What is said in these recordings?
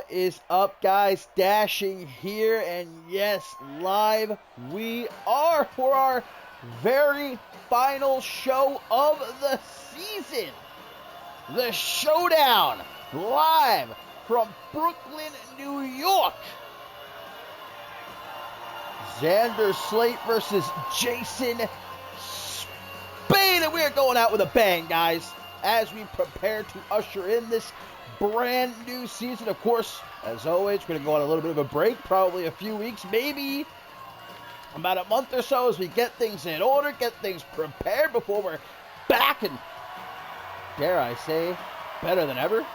What is up, guys? Dashing here, and yes, live we are for our very final show of the season. The Showdown, live from Brooklyn, New York. Xander SLATE versus Jason SPADE, and we are going out with a bang, guys, as we prepare to usher in this brand new season. Of course, as always, we're going to go on a little bit of a break, probably a few weeks, maybe about a month or so, as we get things in order, get things prepared before we're back and, dare I say, better than ever.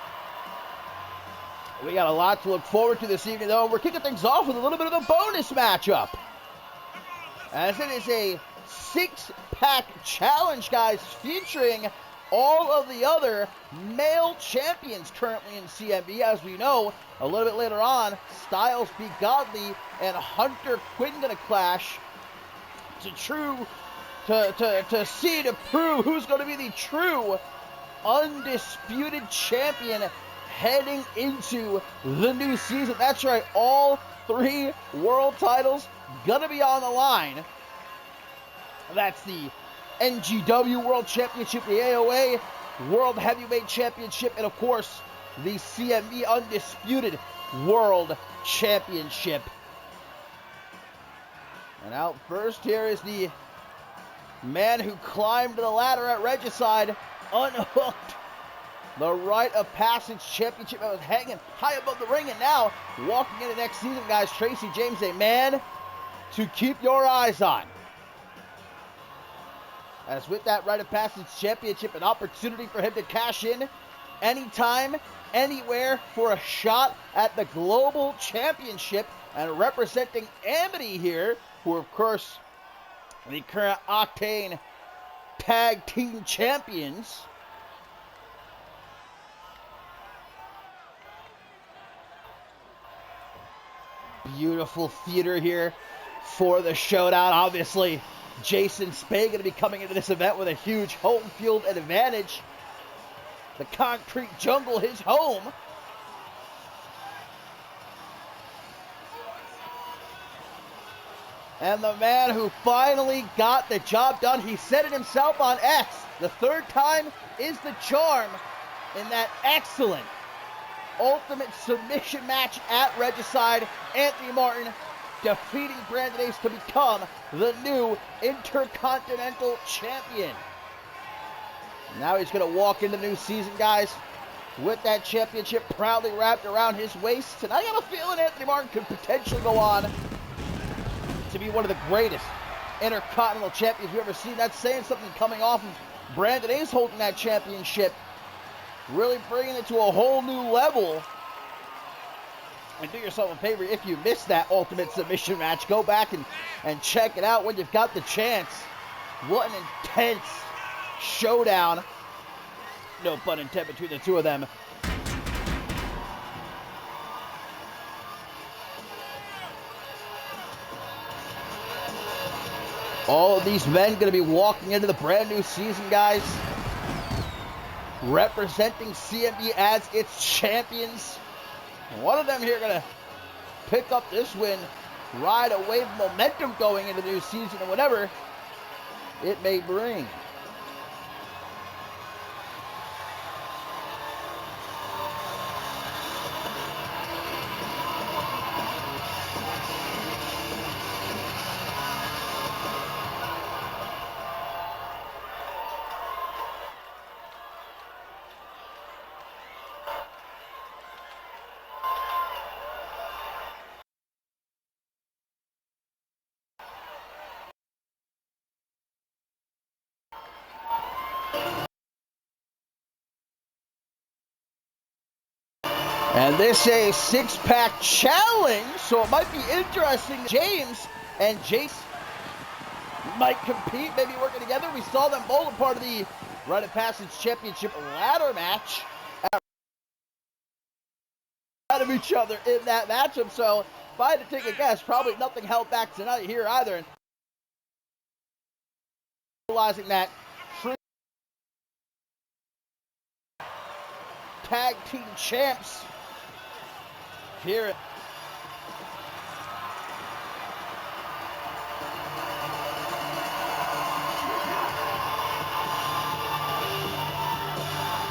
We got a lot to look forward to this evening, though, and we're kicking things off with a little bit of a bonus matchup, as it is a six-pack challenge, guys, featuring all of the other male champions currently in CMV. As we know, a little bit later on, Styles Be Godly and Hunter Quinn gonna clash to prove who's gonna be the true undisputed champion heading into the new season. That's right, all three world titles gonna be on the line. That's the NGW World Championship, the AOA World Heavyweight Championship, and of course, the CMV Undisputed World Championship. And out first here is the man who climbed the ladder at Regicide, unhooked the Rite of Passage Championship that was hanging high above the ring, and now walking into next season, guys, Tracy James, a man to keep your eyes on. As with that Rite of Passage Championship, an opportunity for him to cash in anytime, anywhere for a shot at the Global Championship. And representing Amity here, who are, of course, the current Octane Tag Team Champions. Beautiful theater here for the Showdown. Obviously, Jason SPADE going to be coming into this event with a huge home field advantage. The concrete jungle, his home. And the man who finally got the job done, he said it himself on X, the third time is the charm in that excellent ultimate submission match at Regicide. Anthony Martin defeating Brandon Ace to become the new Intercontinental Champion. Now he's going to walk into the new season, guys, with that championship proudly wrapped around his waist. And I got a feeling Anthony Martin could potentially go on to be one of the greatest Intercontinental Champions we've ever seen. That's saying something, coming off of Brandon Ace holding that championship, really bringing it to a whole new level. And do yourself a favor, if you missed that ultimate submission match, go back and check it out when you've got the chance. What an intense showdown, no pun intended, between the two of them. All of these men going to be walking into the brand new season, guys, representing CMV as its champions. One of them here going to pick up this win, ride a wave of momentum going into the new season and whatever it may bring. And this is a six-pack challenge, so it might be interesting. James and Jace might compete, maybe working together. We saw them both a part of the Rite of Passage Championship ladder match out of each other in that matchup. So if I had to take a guess, probably nothing held back tonight here either. And realizing that tag team champs here.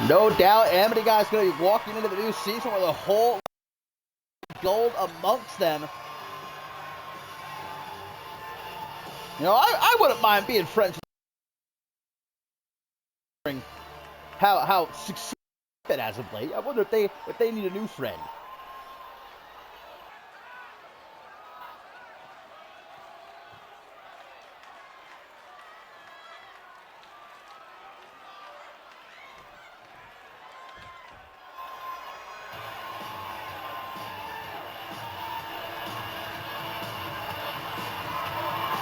No doubt, Amity guys going to be walking into the new season with a whole gold amongst them. You know, I wouldn't mind being friends with how successful it as of late. I wonder if they need a new friend.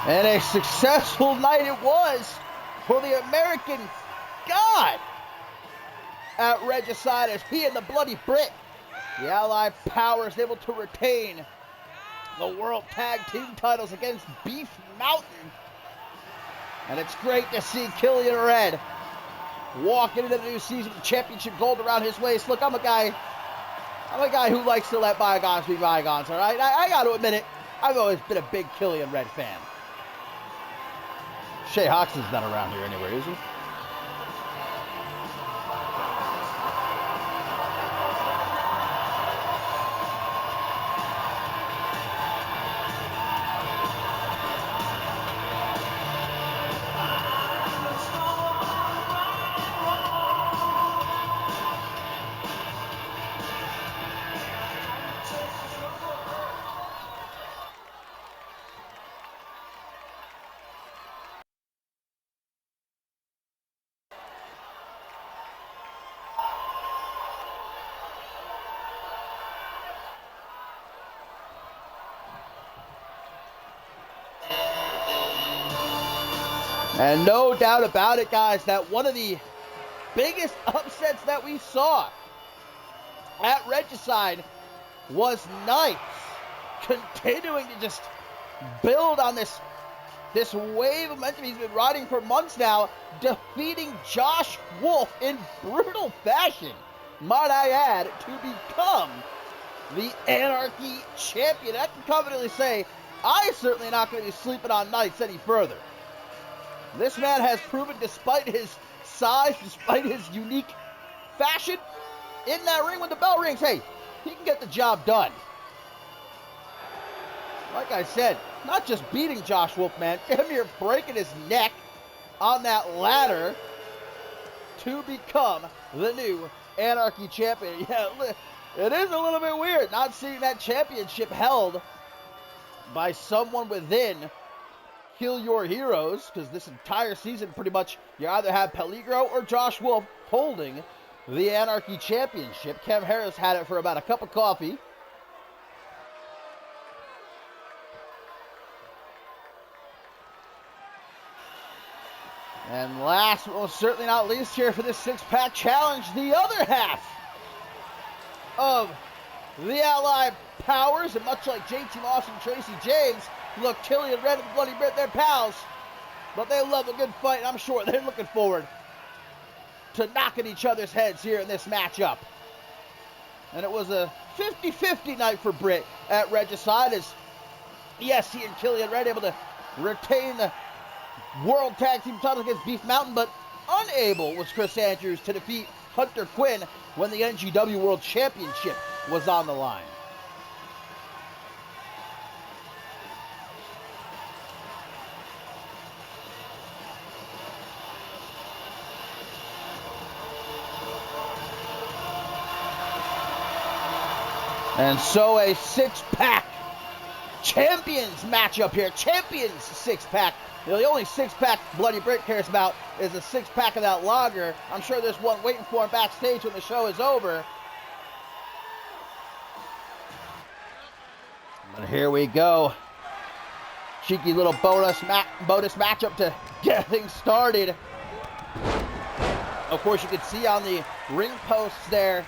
And a successful night it was for the American God at Regicide as he and the Bloody Brit, the Allied Powers, able to retain the World Tag Team titles against Beef Mountain. And it's great to see Killian Red walking into the new season with championship gold around his waist. Look, I'm a guy who likes to let bygones be bygones, all right? I got to admit it, I've always been a big Killian Red fan. Shay Hoxton's not around here anywhere, is he? And no doubt about it, guys, that one of the biggest upsets that we saw at Regicide was Knights continuing to just build on this wave of momentum he's been riding for months now, defeating Josh Wolf in brutal fashion, might I add, to become the Anarchy champion. I can confidently say I'm certainly not going to be sleeping on Knights any further. This man has proven, despite his size, despite his unique fashion, in that ring when the bell rings, hey, he can get the job done. Like I said, not just beating Josh Wolf, man, damn near breaking his neck on that ladder to become the new Anarchy champion. Yeah, it is a little bit weird not seeing that championship held by someone within Kill Your Heroes, because this entire season pretty much you either have Peligro or Josh Wolf holding the Anarchy championship. Kev Harris had it for about a cup of coffee. And last but most certainly not least here for this six-pack challenge, the other half of the Allied Powers, and much like JT Moss and Tracy James, look, Killian Red and Bloody Brit, they're pals, but they love a good fight, and I'm sure they're looking forward to knocking each other's heads here in this matchup. And it was a 50-50 night for Brit at Regicide, as yes, he and Killian Red able to retain the World Tag Team title against Beef Mountain, but unable was Chris Andrews to defeat Hunter Quinn when the NGW World Championship was on the line. And so a six-pack champions matchup here. Champions six-pack. The only six-pack Bloody Brit cares about is a six-pack of that lager. I'm sure there's one waiting for him backstage when the show is over. But here we go. Cheeky little bonus matchup to get things started. Of course, you can see on the ring posts there,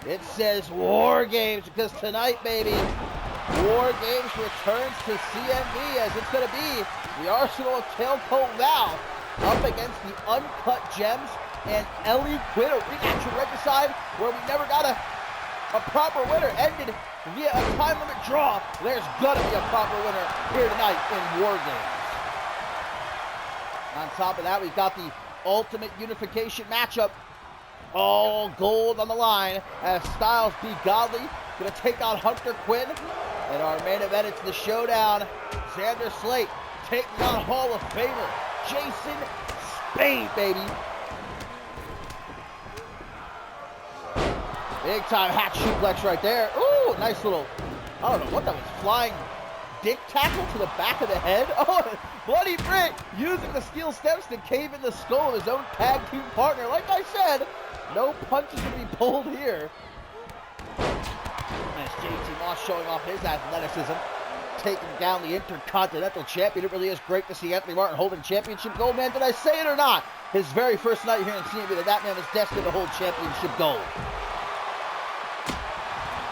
it says War Games, because tonight, baby, War Games returns to CMV, as it's going to be the Arsenal of Tailcoat Val up against the Uncut Gems and Ellie Quinn, a rematch of Regicide where we never got a proper winner. Ended via a time limit draw, there's gonna be a proper winner here tonight in War Games. On top of that, we've got the Ultimate Unification matchup. All gold on the line as Styles B. Godly gonna take on Hunter Quinn. And our main event, it's the Showdown. Xander SLATE taking on Hall of Famer Jason SPADE, baby. Big time hat suplex right there. Ooh, nice little, I don't know what that was, flying dick tackle to the back of the head. Oh, Bloody Britt using the steel steps to cave in the skull of his own tag team partner. Like I said, no punches to be pulled here. As JT Moss showing off his athleticism, taking down the Intercontinental Champion. It really is great to see Anthony Martin holding championship gold. Man, did I say it or not? His very first night here in CMV, that man was destined to hold championship gold.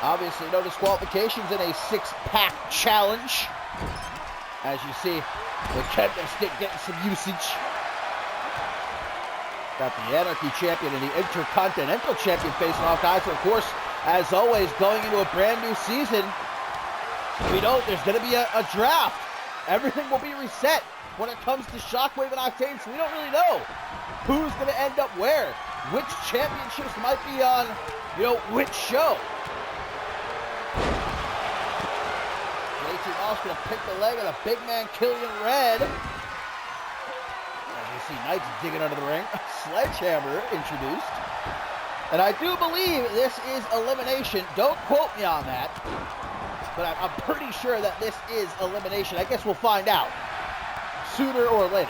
Obviously, no disqualifications in a six-pack challenge. As you see, the kendo stick getting some usage. Got the Anarchy Champion and the Intercontinental Champion facing off, guys. And of course, as always, going into a brand new season, we know there's going to be a draft. Everything will be reset when it comes to Shockwave and Octane, so we don't really know who's going to end up where. Which championships might be on, which show. JT Moss going to pick the leg of the big man, Killian Red. As you see, Knights digging under the ring. Sledgehammer introduced. And I do believe this is elimination. Don't quote me on that. But I'm pretty sure that this is elimination. I guess we'll find out sooner or later.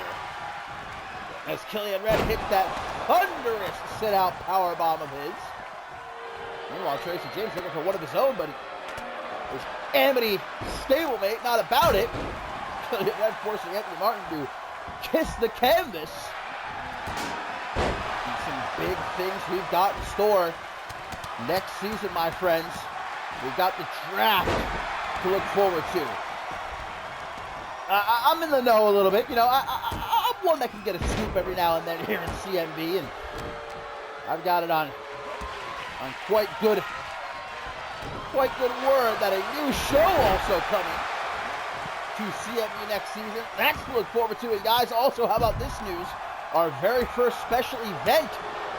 As Killian Red hits that thunderous sit-out powerbomb of his. Meanwhile, Tracy James looking for one of his own, but his Amity stablemate not about it. Killian Red forcing Anthony Martin to kiss the canvas. And some big things we've got in store next season, my friends. We've got the draft to look forward to. I'm in the know a little bit. I'm one that can get a scoop every now and then here in CMV, and I've got it on quite good word that a new show also coming to CMV next season. That's to look forward to. And guys, also, how about this news? Our very first special event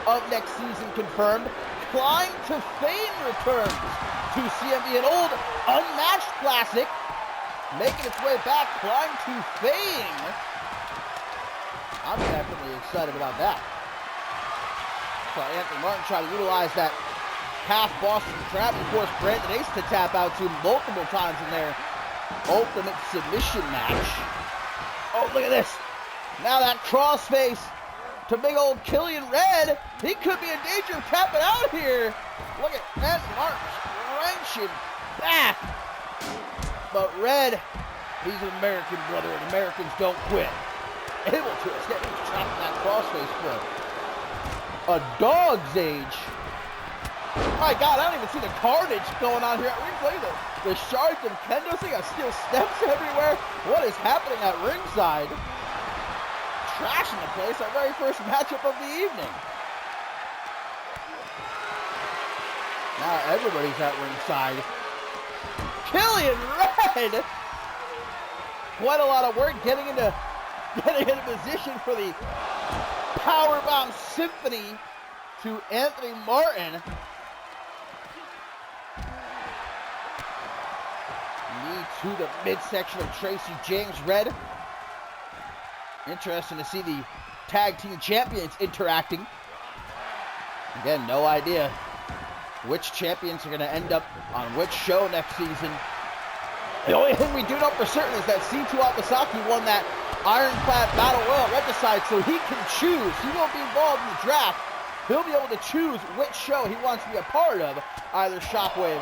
of next season confirmed. Climb to Fame returns to CMV, an old unmatched classic, making its way back. Climb to Fame. I'm definitely excited about that. So Anthony Martin tried to utilize that half Boston Crab, of course, Brandon Ace to tap out to multiple times in their ultimate submission match. Oh, look at this. Now that crossface to big old Killian Red. He could be in danger of tapping out here. Look at Anthony Martin wrenching back. But Red, he's an American brother, and Americans don't quit. Able to escape. He's trapping that crossface for a dog's age. My God, I don't even see the carnage going on here at ringside. The shards of kendo thing. I steel steps everywhere. What is happening at ringside? Trashing the place. Our very first matchup of the evening. Now everybody's at ringside. Killian Red. Quite a lot of work getting into position for the powerbomb symphony to Anthony Martin. Knee to the midsection of Tracy James. Red. Interesting to see the tag team champions interacting. Again, no idea which champions are going to end up on which show next season. The only thing we do know for certain is that C2 Akasaki won that Ironclad Battle Royal Regicide, so he can choose. He won't be involved in the draft. He'll be able to choose which show he wants to be a part of, either Shockwave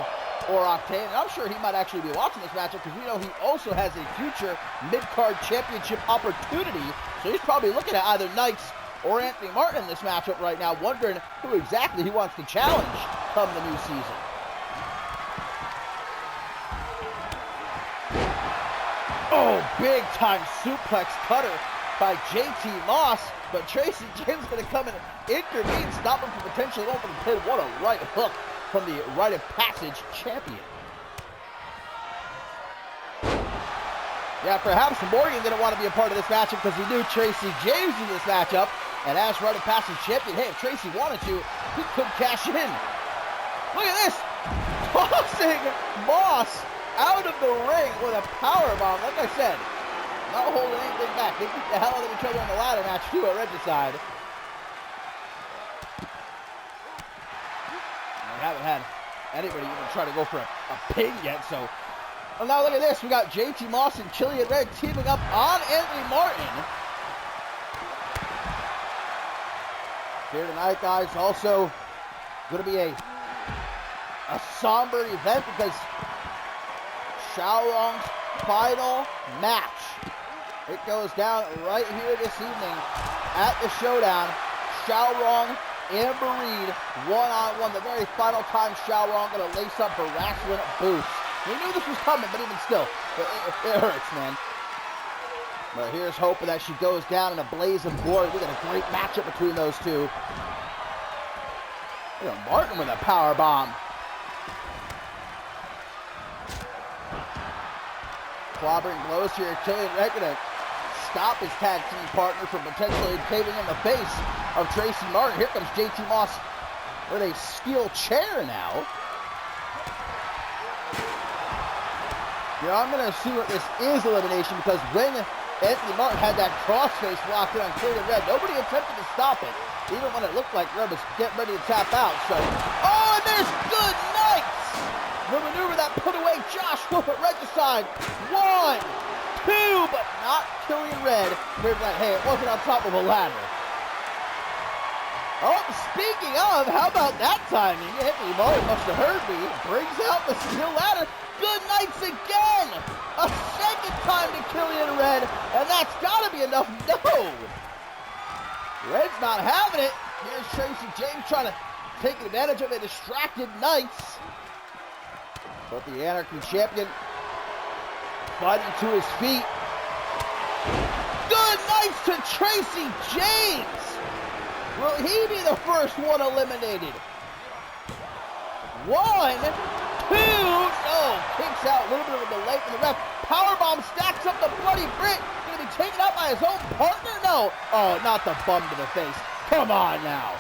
or Octane. And I'm sure he might actually be watching this matchup because we know he also has a future mid-card championship opportunity. So he's probably looking at either Knights or Anthony Martin in this matchup right now, wondering who exactly he wants to challenge come the new season. Oh, big time suplex cutter by JT Moss, but Tracy James going to come and intervene, stop him from potentially going for the pin. What a right hook from the rite of passage champion. Yeah, perhaps Morgan didn't want to be a part of this matchup because he knew Tracy James in this matchup. And as running past his champion, hey, if Tracy wanted to, he could cash in. Look at this! Tossing Moss out of the ring with a powerbomb. Like I said, not holding anything back. They beat the hell out of each other in the ladder match too at Regicide. We haven't had anybody even try to go for a pin yet, so. Well, now look at this. We got JT Moss and Killian Red teaming up on Anthony Martin. Here tonight, guys, also going to be a somber event because Showdown's final match. It goes down right here this evening at the Showdown. Showdown and Reed one-on-one. The very final time Showdown going to lace up her wrestling boots. We knew this was coming, but even still, it hurts, man. But here's hoping that she goes down in a blaze of glory. We got a great matchup between those two. Look at Martin with a power bomb. Clobbering blows here. Killian Red gonna stop his tag team partner from potentially caving in the face of Tracy Martin. Here comes JT Moss with a steel chair now. Yeah, I'm going to assume that this is elimination because when Anthony Martin had that crossface locked in on Killian Red, nobody attempted to stop it, even when it looked like Red was getting ready to tap out. So, oh, and there's good nights! The maneuver that put away Josh Wolf at Regicide. 1, 2, but not Killian Red. Here's that, hey, it wasn't on top of a ladder. Oh, speaking of, how about that timing? Anthony Martin must have heard me. Brings out the steel ladder. Good nights again! A second time to Killian Red, and that's gotta be enough. No! Red's not having it. Here's Tracy James trying to take advantage of a distracted Knights. But the Anarchy champion fighting to his feet. Good nights to Tracy James! Will he be the first one eliminated? 1, 2, no, kicks out, a little bit of a delay from the ref. Powerbomb stacks up the Bloody Brit. Gonna be taken out by his own partner? No. Oh, not the bum to the face. Come on now.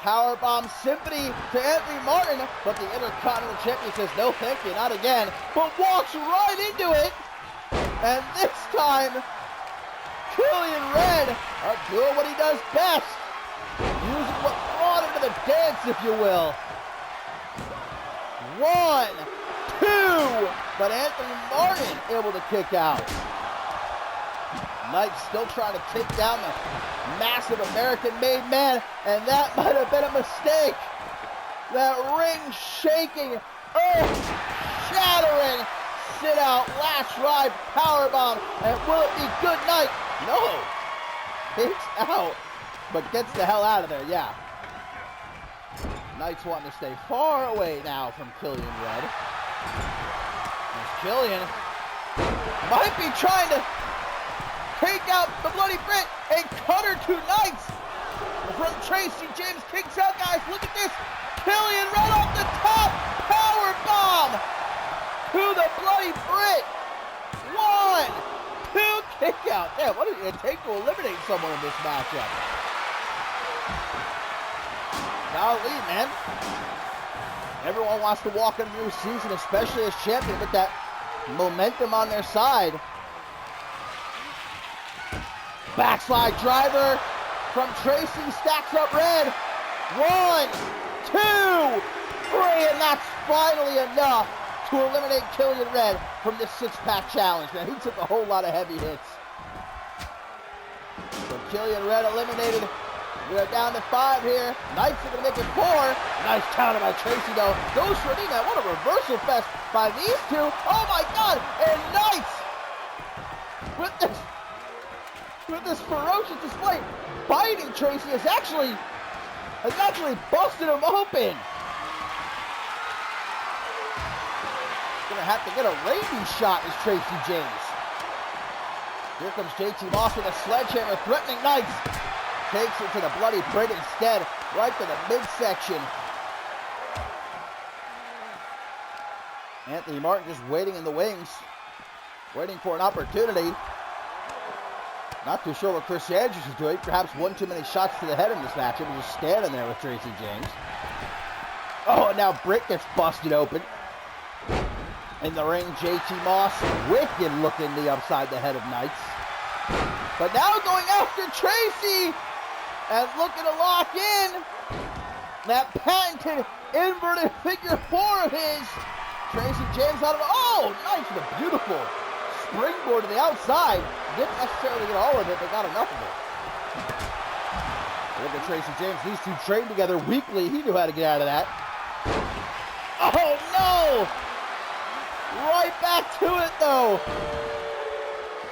Powerbomb Symphony to Anthony Martin, but the Intercontinental Champion says no thank you, not again, but walks right into it. And this time, Killian Red doing what he does best. Using what brought him to the dance, if you will. 1, 2, but Anthony Martin able to kick out. Knight still trying to take down the massive American-made man, and that might have been a mistake. That ring shaking, earth shattering, sit out, last ride, powerbomb, and will it be good night? No, kicks out, but gets the hell out of there, yeah. Knights wanting to stay far away now from Killian Red. As Killian might be trying to take out the Bloody Brit and cut her to Knights. From Tracy James kicks out, guys. Look at this. Killian Red off the top. Power bomb to the Bloody Brit. 1, 2, kick out. Damn, what is it going to take to eliminate someone in this matchup? Golly, man. Everyone wants to walk into a new season, especially as champion, with that momentum on their side. Backslide driver from Tracy, stacks up Red. 1, 2, 3, and that's finally enough to eliminate Killian Red from this six-pack challenge, man. He took a whole lot of heavy hits. So Killian Red eliminated. We are down to 5 here. Knights are going to make it 4. Nice counter by Tracy, though. Goes for a knee. What a reversal fest by these two. Oh, my God. And Knights with this ferocious display, biting Tracy has actually busted him open. Going to have to get a rabies shot is Tracy James. Here comes JT Moss with a sledgehammer, threatening Knights. Takes it to the Bloody Brit instead, right to the midsection. Anthony Martin just waiting in the wings. waiting for an opportunity. Not too sure what Chris Andrews is doing. Perhaps one too many shots to the head in this matchup. He's just standing there with Tracy James. Oh, and now Britt gets busted open. In the ring, JT Moss, wicked looking knee upside the head of Knights. But now going after Tracy and looking to lock in that patented inverted figure four of his. Tracy James out of it. Oh, Knights with a beautiful springboard to the outside. Didn't necessarily get all of it, but got enough of it. Look at Tracy James. These two trained together weekly. He knew how to get out of that. Oh, no! Right back to it, though.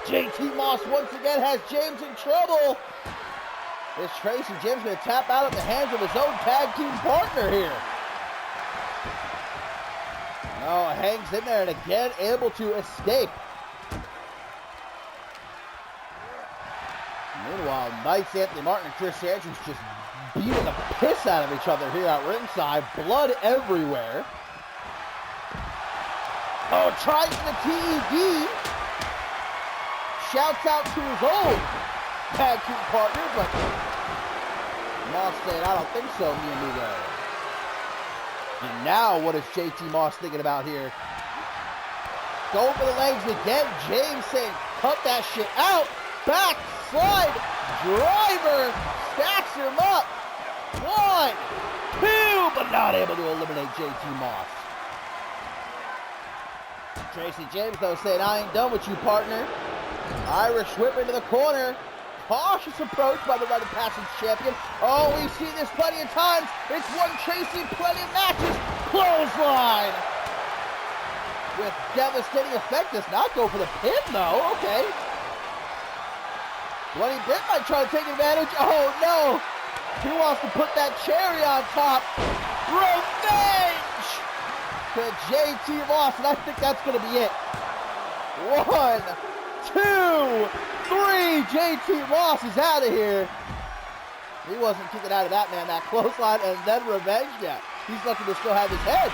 JT Moss once again has James in trouble. Is Tracy James going to tap out at the hands of his own tag team partner here? No, hangs in there and again able to escape. Meanwhile, Knights, Anthony Martin, and Chris Andrews just beating the piss out of each other here at ringside. Blood everywhere. Oh, tries the TED. Shouts out to his old tag team partner, but Moss saying, I don't think so, mi amigo. And now, what is JT Moss thinking about here? Going for the legs again. James saying, cut that shit out. Back slide driver. Stacks him up. 1, 2, but not able to eliminate JT Moss. Tracy James, though, saying, I ain't done with you, partner. Irish whip into the corner. Cautious approach by the Rite of Passage champion. Oh, we've seen this plenty of times. It's won Tracy plenty of matches. Clothesline. With devastating effect. Does not go for the pin, though. Okay. Bloody Britt might try to take advantage. Oh, no. He wants to put that cherry on top. Revenge to JT Moss, and I think that's going to be it. 1, 2, 3. JT Moss is out of here. He wasn't kicking out of that, man. That clothesline and then revenge. Yeah, he's lucky to still have his head.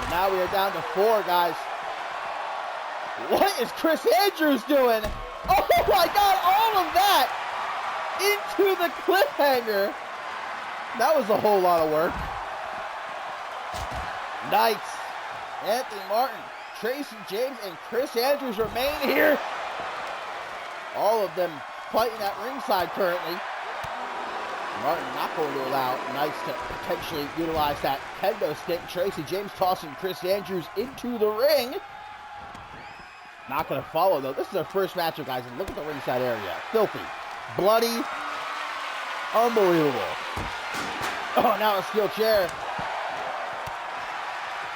And now we are down to 4, guys. What is Chris Andrews doing? Oh my God, all of that into the cliffhanger. That was a whole lot of work. Knights, Anthony Martin, Tracy James, and Chris Andrews remain here. All of them fighting at ringside currently. Martin not going to allow Knights to potentially utilize that kendo stick. Tracy James tossing Chris Andrews into the ring. Not going to follow, though. This is our first matchup, guys, and look at the ringside area. Filthy. Bloody. Unbelievable. Oh, now a steel chair.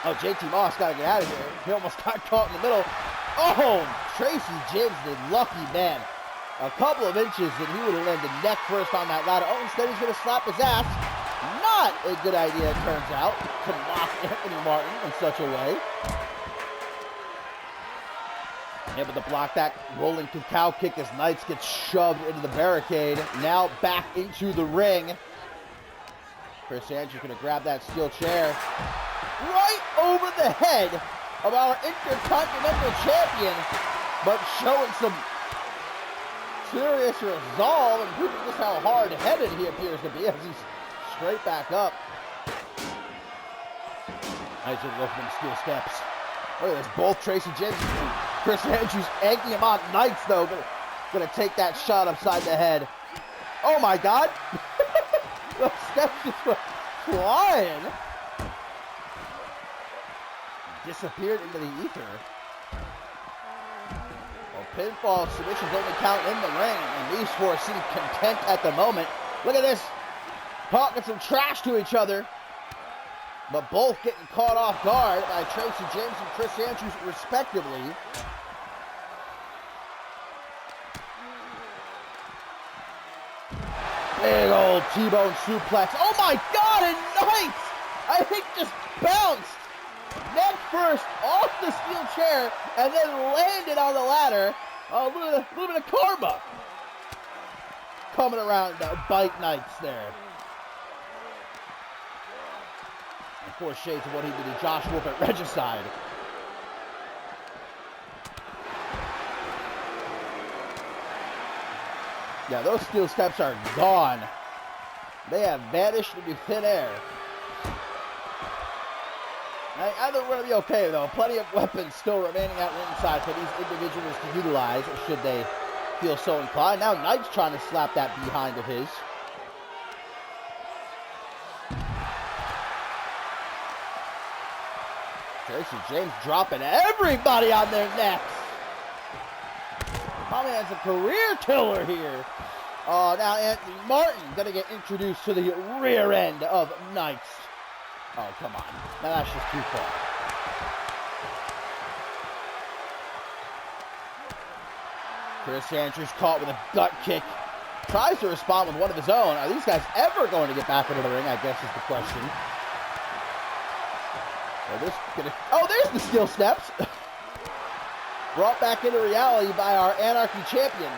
Oh, JT Moss got to get out of here. He almost got caught in the middle. Oh, Tracy James, the lucky man. A couple of inches and he would have landed neck first on that ladder. Oh, instead he's going to slap his ass. Not a good idea, it turns out, to mock Anthony Martin in such a way. Able to block that rolling cacao kick as Knights gets shoved into the barricade. Now back into the ring. Chris Andrews going to grab that steel chair right over the head of our Intercontinental Champion, but showing some serious resolve and proving just how hard-headed he appears to be as he's straight back up. Nice little look from steel steps. Look at this, both Tracy James and Chris Andrews egging him on. Knights, though, gonna take that shot upside the head. Oh my God! The steps just went flying. Disappeared into the ether. Well, pinfall submissions only count in the ring, and these 4 seem content at the moment. Look at this, talking some trash to each other, but both getting caught off guard by Tracy James and Chris Andrews, respectively. Big old T-bone suplex. Oh my God, and Knights, I think, just bounced neck first off the steel chair and then landed on the ladder. Oh, a little bit of karma coming around to bite Knights there. And 4 shades of what he did to Josh Wolf at Regicide. Yeah, those steel steps are gone. They have vanished into thin air. I think we're going to be okay, though. Plenty of weapons still remaining out ringside for these individuals to utilize, should they feel so inclined. Now Knight's trying to slap that behind of his. Tracy James dropping everybody on their necks. My man's a career killer here. Now Anthony Martin going to get introduced to the rear end of Knights. Oh, come on. Now that's just too far. Chris Andrews caught with a gut kick. Tries to respond with one of his own. Are these guys ever going to get back into the ring, I guess is the question. There's the steel steps. Brought back into reality by our Anarchy champion.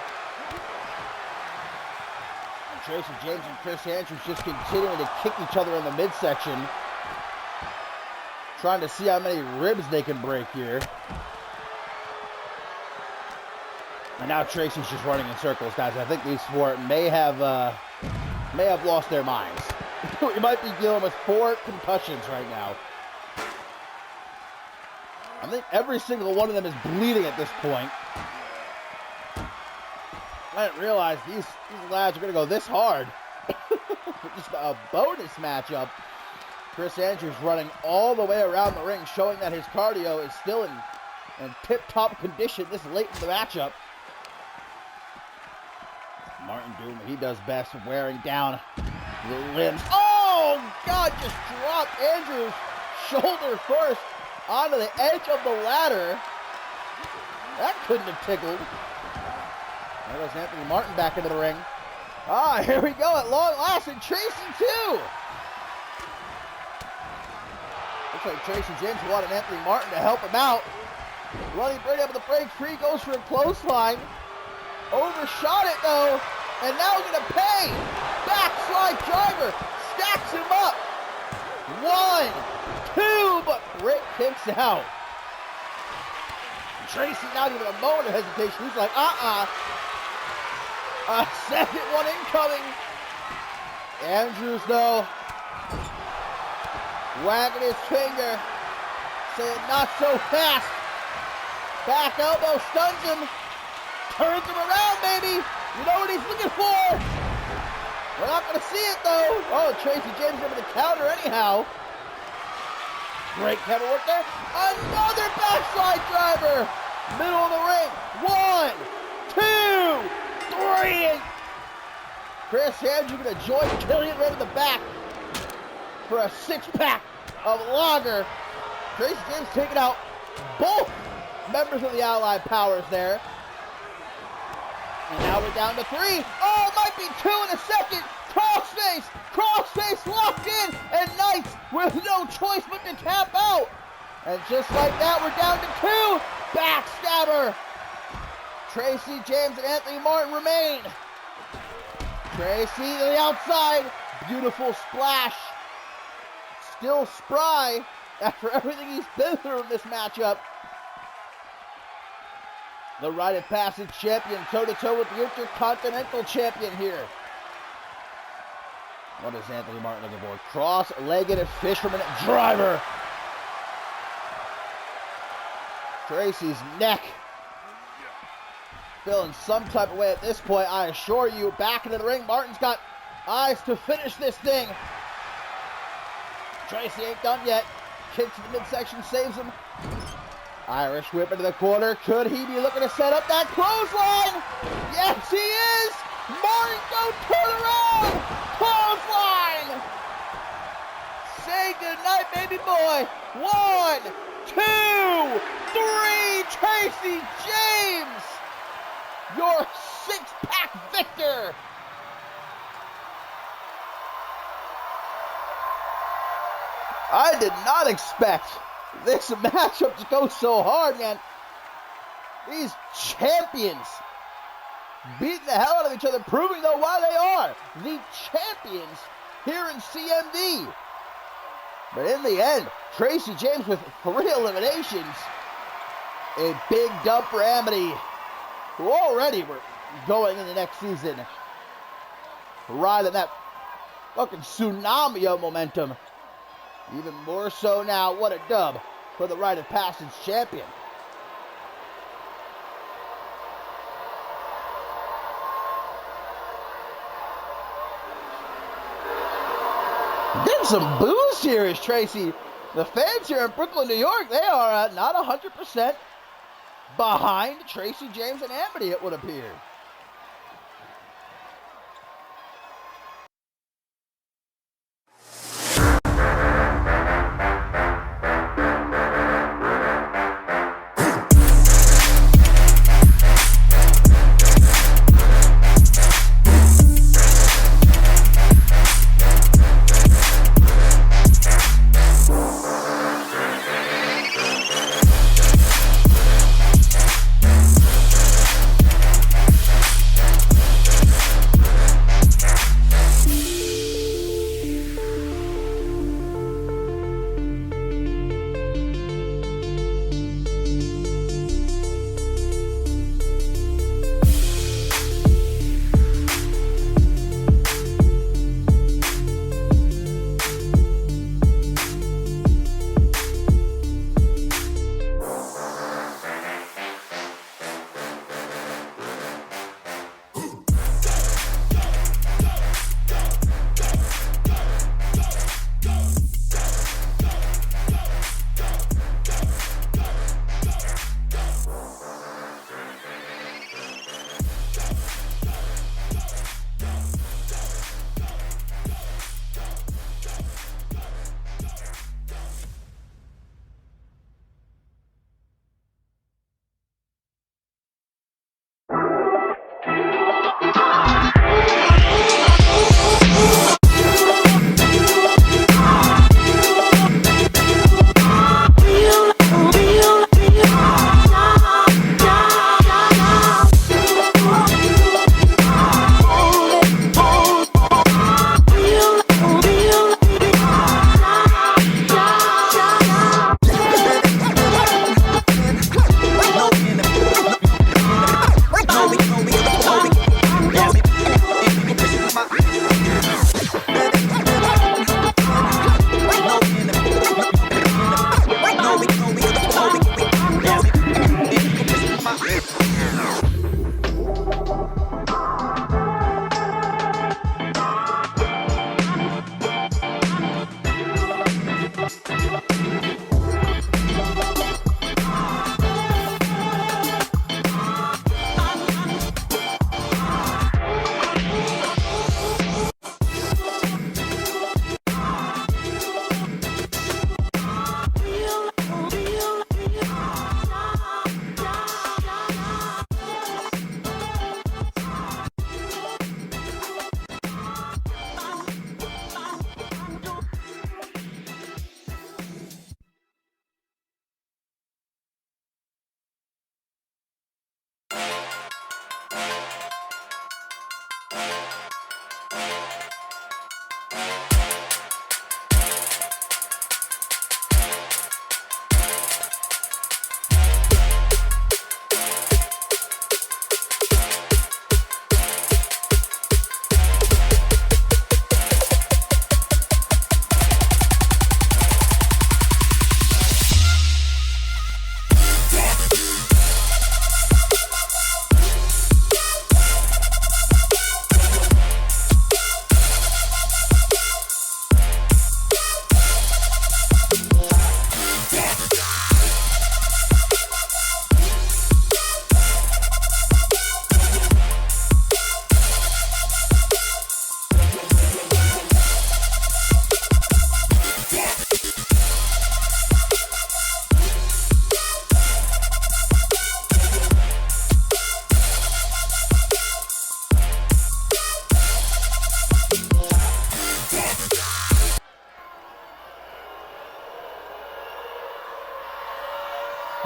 And Tracy James and Chris Andrews just continuing to kick each other in the midsection. Trying to see how many ribs they can break here. And now Tracy's just running in circles, guys. I think these four may have lost their minds. We might be dealing with 4 concussions right now. I think every single one of them is bleeding at this point. I didn't realize these lads are going to go this hard. Just a bonus matchup. Chris Andrews running all the way around the ring, showing that his cardio is still in tip-top condition this late in the matchup. Martin doing what he does best, wearing down the limbs. Oh, God, just dropped Andrews shoulder first onto the edge of the ladder. That couldn't have tickled. There goes Anthony Martin back into the ring. Here we go at long last, and Tracy too. Looks like Tracy James wanted Anthony Martin to help him out. Running right up the break free, goes for a clothesline. Overshot it though, and now we're gonna pay. Backslide driver, stacks him up. 1, 2, but Britt kicks out. Tracy not even a moment of hesitation. He's like, A second one incoming. Andrews though, wagging his finger, saying not so fast. Back elbow stuns him. Turns him around, baby. You know what he's looking for. We're not going to see it, though. Oh, Tracy James able to counter anyhow. Great camera work there. Another backslide driver. Middle of the ring. 1, 2, 3. And Chris Andrews going to join Killian right in the back for a 6-pack of lager. Tracy James taking out both members of the Allied Powers there. And now we're down to 3. Oh, it might be 2 in a second. Crossface locked in. And Knights with no choice but to tap out. And just like that, we're down to 2. Backstabber. Tracy James and Anthony Martin remain. Tracy to the outside. Beautiful splash. Still spry after everything he's been through in this matchup. The Rite of Passage champion, toe-to-toe with the Intercontinental champion here. What is Anthony Martin looking for? Cross-legged fisherman driver. Tracy's neck feeling some type of way at this point, I assure you. Back into the ring, Martin's got eyes to finish this thing. Tracy ain't done yet. Kick to the midsection, saves him. Irish whip into the corner. Could he be looking to set up that clothesline? Yes, he is. Martin, go turn around. Clothesline. Say goodnight, baby boy. 1, 2, 3. Tracy James, your 6-pack victor. I did not expect this matchup to go so hard, man. These champions beating the hell out of each other, proving though why they are the champions here in CMV. But in the end, Tracy James with 3 eliminations. A big dub for Amity, who already were going in the next season riding that fucking tsunami of momentum. Even more so now, what a dub for the Rite of Passage champion. Getting some boos here is Tracy. The fans here in Brooklyn, New York, they are not 100% behind Tracy James and Amity, it would appear.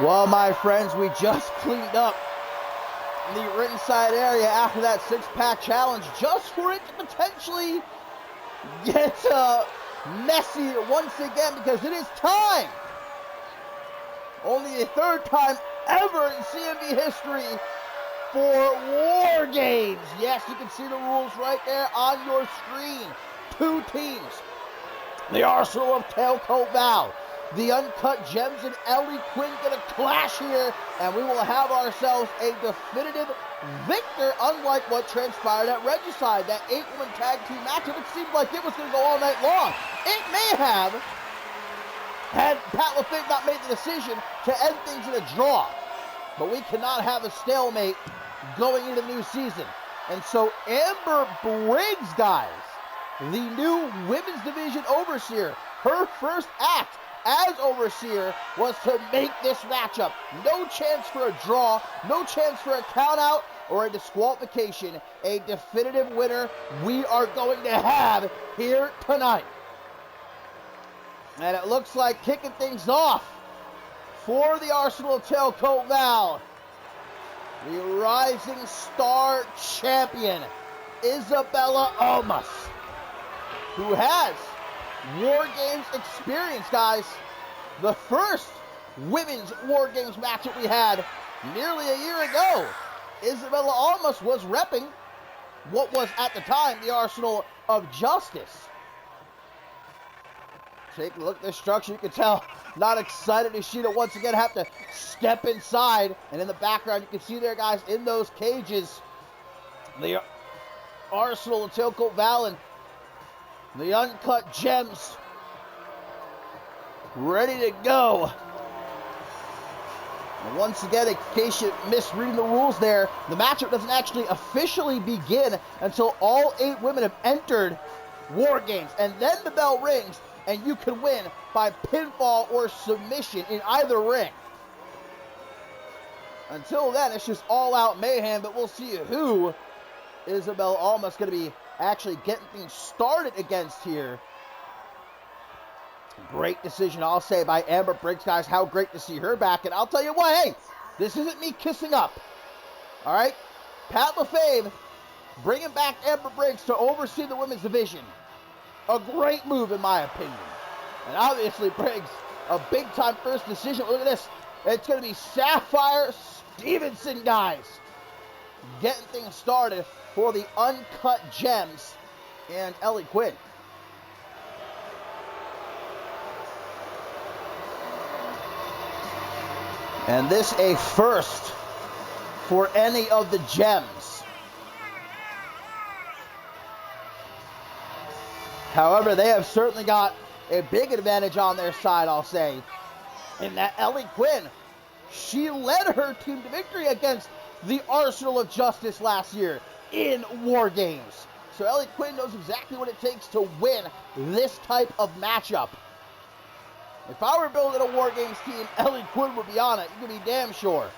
Well, my friends, we just cleaned up the ringside area after that six-pack challenge just for it to potentially get messy once again, because it is time. Only the third time ever in CMV history for War Games. Yes, you can see the rules right there on your screen. Two teams. The Arsenal of Tailcoat Val. The Uncut Gems and Ellie Quinn gonna clash here, and we will have ourselves a definitive victor, unlike what transpired at Regicide. That 8-woman tag team matchup, it seemed like it was gonna go all night long. It may have, had Pat LaFave not made the decision to end things in a draw. But we cannot have a stalemate going into the new season. And so Amber Briggs, guys, the new women's division overseer, her first act as overseer was to make this matchup. No chance for a draw, no chance for a countout or a disqualification. A definitive winner we are going to have here tonight. And it looks like kicking things off for the Arsenal of Tailcoat Val, the Rising Star Champion, Isabella Almas, who has War Games experience, guys. The first women's War Games matchup we had nearly a year ago, Isabella Almas was repping what was at the time the Arsenal of Justice. Take a look at this structure. You can tell, not excited as she to once again have to step inside. And in the background, you can see there, guys, in those cages, the Arsenal of Tailcoat Val and the Uncut Gems ready to go. And once again, in case you missed reading the rules there, the matchup doesn't actually officially begin until all 8 women have entered War Games. And then the bell rings, and you can win by pinfall or submission in either ring. Until then, it's just all-out mayhem, but we'll see who Isabella Almas going to be actually getting things started against here. Great decision, I'll say, by Amber Briggs, guys. How great to see her back. And I'll tell you what, hey, this isn't me kissing up. All right? Pat LaFave bringing back Amber Briggs to oversee the women's division. A great move, in my opinion. And obviously, Briggs, a big-time first decision. Look at this. It's going to be Sapphire Stevenson, guys, getting things started for the Uncut Gems and Ellie Quinn. And this a first for any of the Gems. However, they have certainly got a big advantage on their side, I'll say, in that Ellie Quinn, she led her team to victory against the Arsenal of Justice last year in War Games. So Ellie Quinn knows exactly what it takes to win this type of matchup. If I were building a War Games team, Ellie Quinn would be on it. You can be damn sure.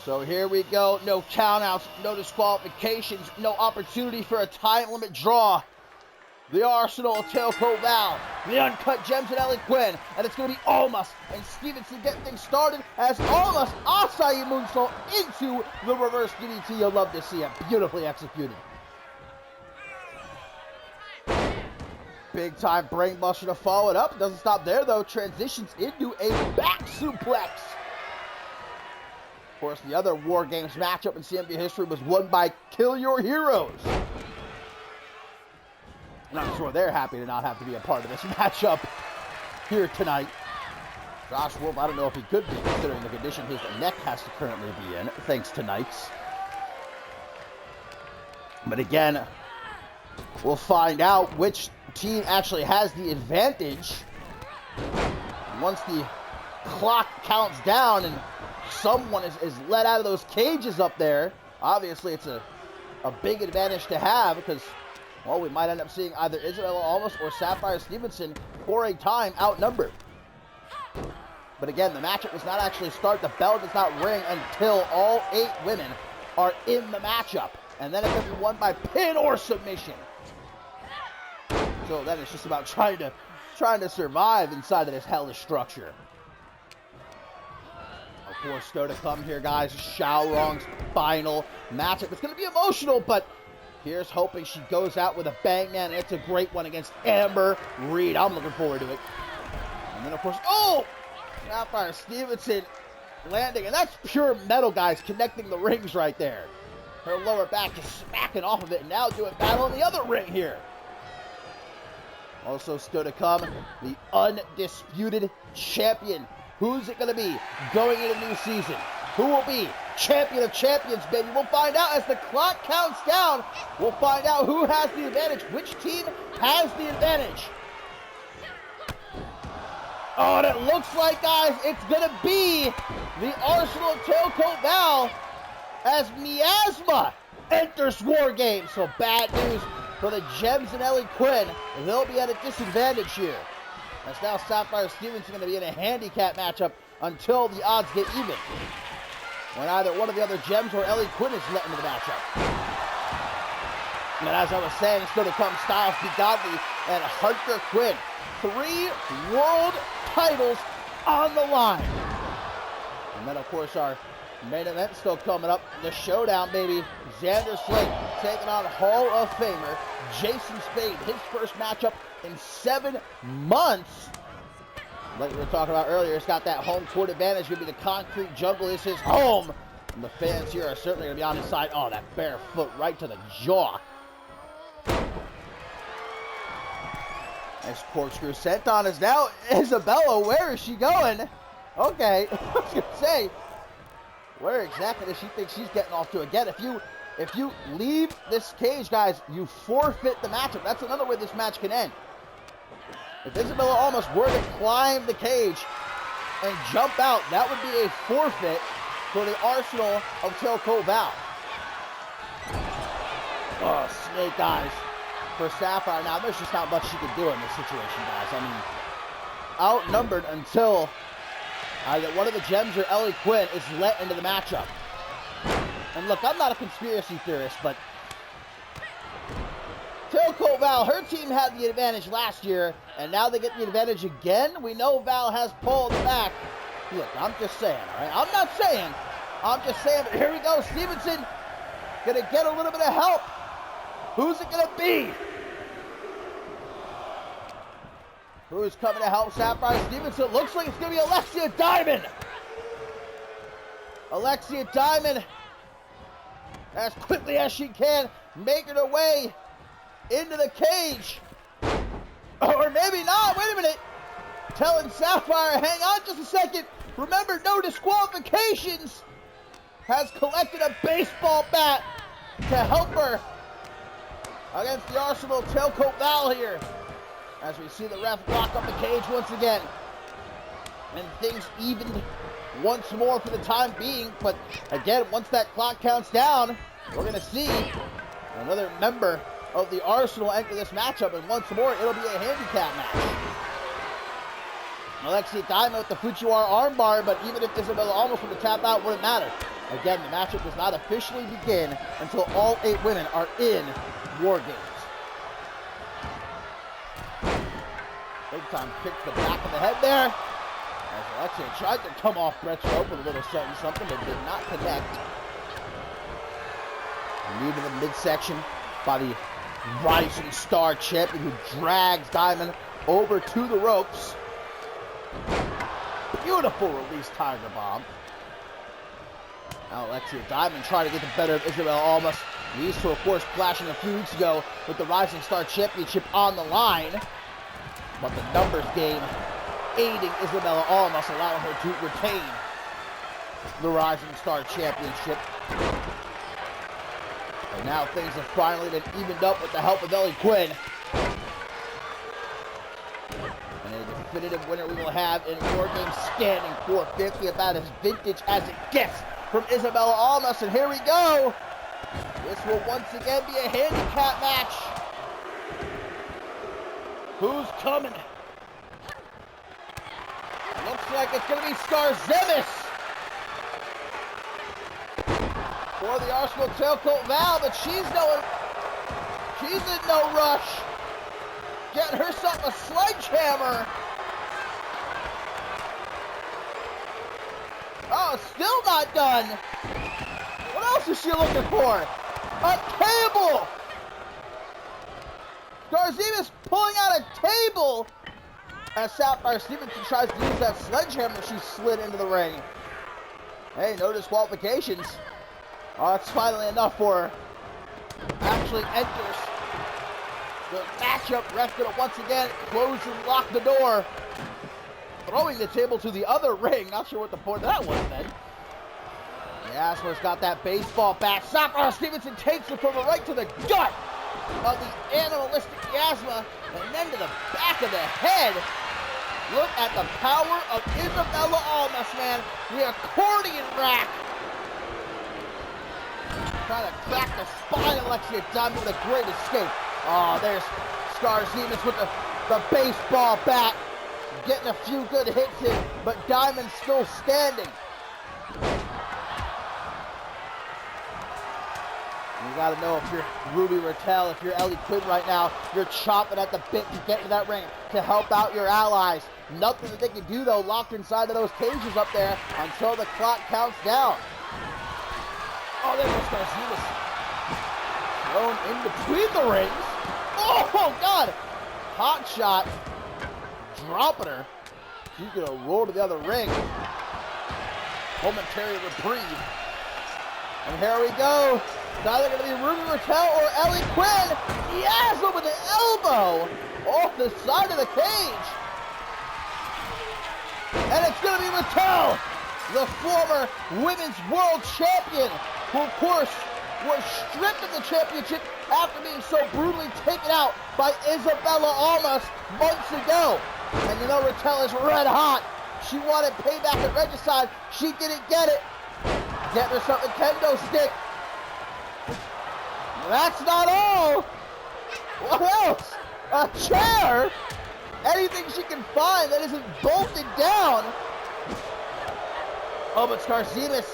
So here we go. No countouts, no disqualifications, no opportunity for a time limit draw. The Arsenal of Tailcoat Val, the Uncut Gems and Ellie Quinn, and it's going to be Almas and Stevenson getting things started as Almas acai moonsault into the reverse DDT. You'll love to see it. Beautifully executed. Big time brainbuster to follow it up. Doesn't stop there though. Transitions into a back suplex. Of course, the other War Games matchup in CMV history was won by Kill Your Heroes. And I'm sure they're happy to not have to be a part of this matchup here tonight. Josh Wolf, I don't know if he could be, considering the condition his neck has to currently be in, thanks to Knights. But again, we'll find out which team actually has the advantage once the clock counts down and someone is let out of those cages up there. Obviously, it's a big advantage to have because, well, we might end up seeing either Isabella Almas or Sapphire Stevenson for a time outnumbered. But again, the matchup does not actually start. The bell does not ring until all 8 women are in the matchup. And then it can be won by pin or submission. So then it's just about trying to survive inside of this hellish structure. Of course, still to come here, guys. Xiao Rong's final matchup. It's going to be emotional, but Here's hoping she goes out with a bang, man. It's a great one against Amber Reed. I'm looking forward to it. And then, of course, oh! Sapphire Stevenson landing. And that's pure metal, guys, connecting the rings right there. Her lower back just smacking off of it. And now doing battle in the other ring here. Also still to come, the undisputed champion. Who's it going to be going into the new season? Who will be champion of champions, baby? We'll find out as the clock counts down. We'll find out who has the advantage. Which team has the advantage? Oh, and it looks like, guys, it's going to be the Arsenal Tailcoat Val as Miasma enters War Games. So bad news for the Gems and Ellie Quinn. They'll be at a disadvantage here. As now Sapphire Stevenson going to be in a handicap matchup until the odds get even. When either one of the other Gems or Ellie Quinn is let into the matchup. And as I was saying, still to come, Styles Be Godly and Hunter Quinn. 3 world titles on the line. And then, of course, our main event still coming up. The Showdown, baby. Xander Slate taking on Hall of Famer Jason Spade. His first matchup in 7 months. Like we were talking about earlier, it's got that home court advantage. Going to be the concrete jungle is his home. And the fans here are certainly going to be on his side. Oh, that bare foot right to the jaw. Nice corkscrew sent on us. Now, Isabella, where is she going? Okay, I was going to say, where exactly does she think she's getting off to? Again, if you leave this cage, guys, you forfeit the matchup. That's another way this match can end. If Isabella almost were to climb the cage and jump out, that would be a forfeit for the Arsenal of Tailcoat Val. Oh, snake eyes for Sapphire. Now, there's just not much she can do in this situation, guys. I mean, outnumbered until either one of the Gems or Ellie Quinn is let into the matchup. And look, I'm not a conspiracy theorist, but Tailcoat Val, her team had the advantage last year, and now they get the advantage again. We know Val has pulled back. Look, I'm just saying, all right? I'm not saying. I'm just saying, but here we go. Stevenson gonna get a little bit of help. Who's it gonna be? Who's coming to help Sapphire Stevenson? Looks like it's gonna be Alexia Diamond. Alexia Diamond, as quickly as she can, making her way into the cage. Or maybe not. Wait a minute. Telling Sapphire, hang on just a second. Remember, no disqualifications. Has collected a baseball bat to help her against the Arsenal Tailcoat Val here. As we see the ref lock up the cage once again. And things evened once more for the time being. But again, once that clock counts down, we're going to see another member of the Arsenal enter this matchup. And once more, it'll be a handicap match. Alexia Diamond with the Fujiwara armbar, but even if Isabella almost would have tapped out, wouldn't matter. Again, the matchup does not officially begin until all 8 women are in War Games. Big time kick to the back of the head there. As Alexia tried to come off Brett's rope with a little something, but did not connect. Knee to the midsection by the rising star champion who drags Diamond over to the ropes. Beautiful release Tiger Bomb. Now Alexia Diamond trying to get the better of Isabella Almas. These two, of course, clashing a few weeks ago with the Rising Star Championship on the line. But the numbers game aiding Isabella Almas, allowing her to retain the Rising Star Championship. And now things have finally been evened up with the help of Ellie Quinn. And a definitive winner we will have in War Games standing 450, about as vintage as it gets from Isabella Almas. And here we go. This will once again be a handicap match. Who's coming? Looks like it's going to be Skarzemis for the Arsenal Tailcoat Val, but she's in no rush. Getting herself a sledgehammer. Oh, still not done. What else is she looking for? A table Garzimas pulling out a table as Sapphire Stevenson tries to use that sledgehammer she slid into the ring. Hey, no disqualifications. Oh, that's finally enough for her. Actually enters the matchup. Ref gonna once again close and lock the door. Throwing the table to the other ring. Not sure what the point of that was then. Yasmer's got that baseball bat. Sapphire Stevenson takes it from the right to the gut of the animalistic Yasma, and then to the back of the head. Look at the power of Isabella Almas, man. The accordion rack. Trying to crack the spine of Alexia Diamond with a great escape. Oh, there's Garzimas with the baseball bat. Getting a few good hits in, but Diamond's still standing. You gotta know if you're Ruby Raquel, if you're Ellie Quinn right now, you're chomping at the bit to get to that ring to help out your allies. Nothing that they can do though, locked inside of those cages up there until the clock counts down. Oh, there goes Garzimas. Thrown in between the rings. Oh, God! Hot shot. Dropping her. She's gonna roll to the other ring. Momentary reprieve. And here we go. It's either gonna be Ruby Raquel or Ellie Quinn. Yes, with an elbow off the side of the cage. And it's gonna be Raquel, the former women's world champion, who of course was stripped of the championship after being so brutally taken out by Isabella Almas months ago. And you know Raquel is red hot. She wanted payback at Regicide. She didn't get it. Get herself a kendo stick. That's not all. What else? A chair? Anything she can find that isn't bolted down. Oh, but Garzimas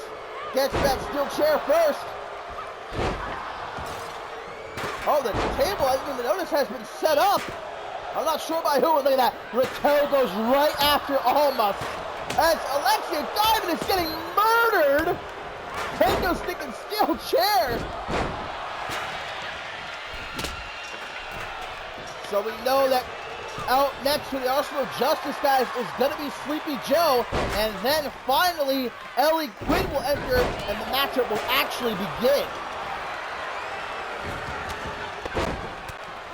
gets that steel chair first. Oh, the table, I didn't even notice, has been set up. I'm not sure by who. Look at that. Raquel goes right after Almas. As Alexia Diamond is getting murdered. Kendo stick and steel chair. So we know that out next to the Arsenal Justice guys is going to be Sleepy Joe. And then finally, Ellie Quinn will enter and the matchup will actually begin.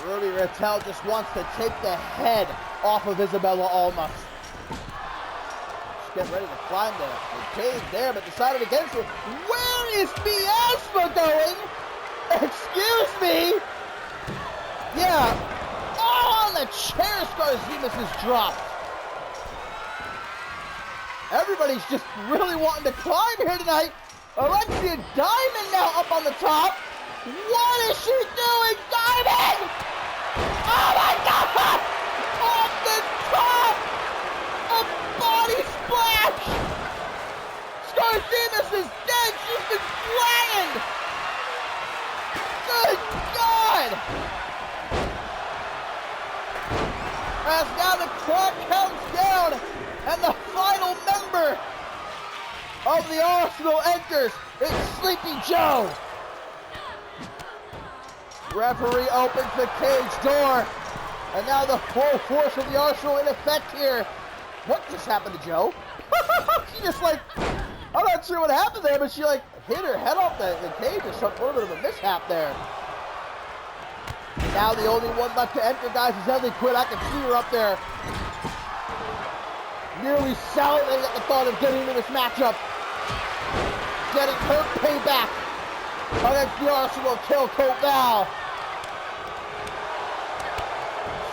Ruby Raquel just wants to take the head off of Isabella Almas. She's getting ready to climb the cage there, but decided against it. Where is Miasma going? Excuse me? Yeah. Oh, the chair Garzimas is dropped. Everybody's just really wanting to climb here tonight. Alexia Diamond now up on the top. What is she doing? Diamond! Oh my God! Off the top! A body splash! Garzimas is dead! She's been flattened! Good God! As now the clock counts down, and the final member of the Arsenal enters. It's Sleepy Joe. Referee opens the cage door, and now the full force of the Arsenal in effect here. What just happened to Joe? She just like, I'm not sure what happened there, but she like hit her head off the cage or something, a little bit of a mishap there. And now the only one left to enter, guys, is Ellie Quinn. I can see her up there. Nearly salivating at the thought of getting into this matchup. Getting her payback against the Arsenal of Tailcoat Val.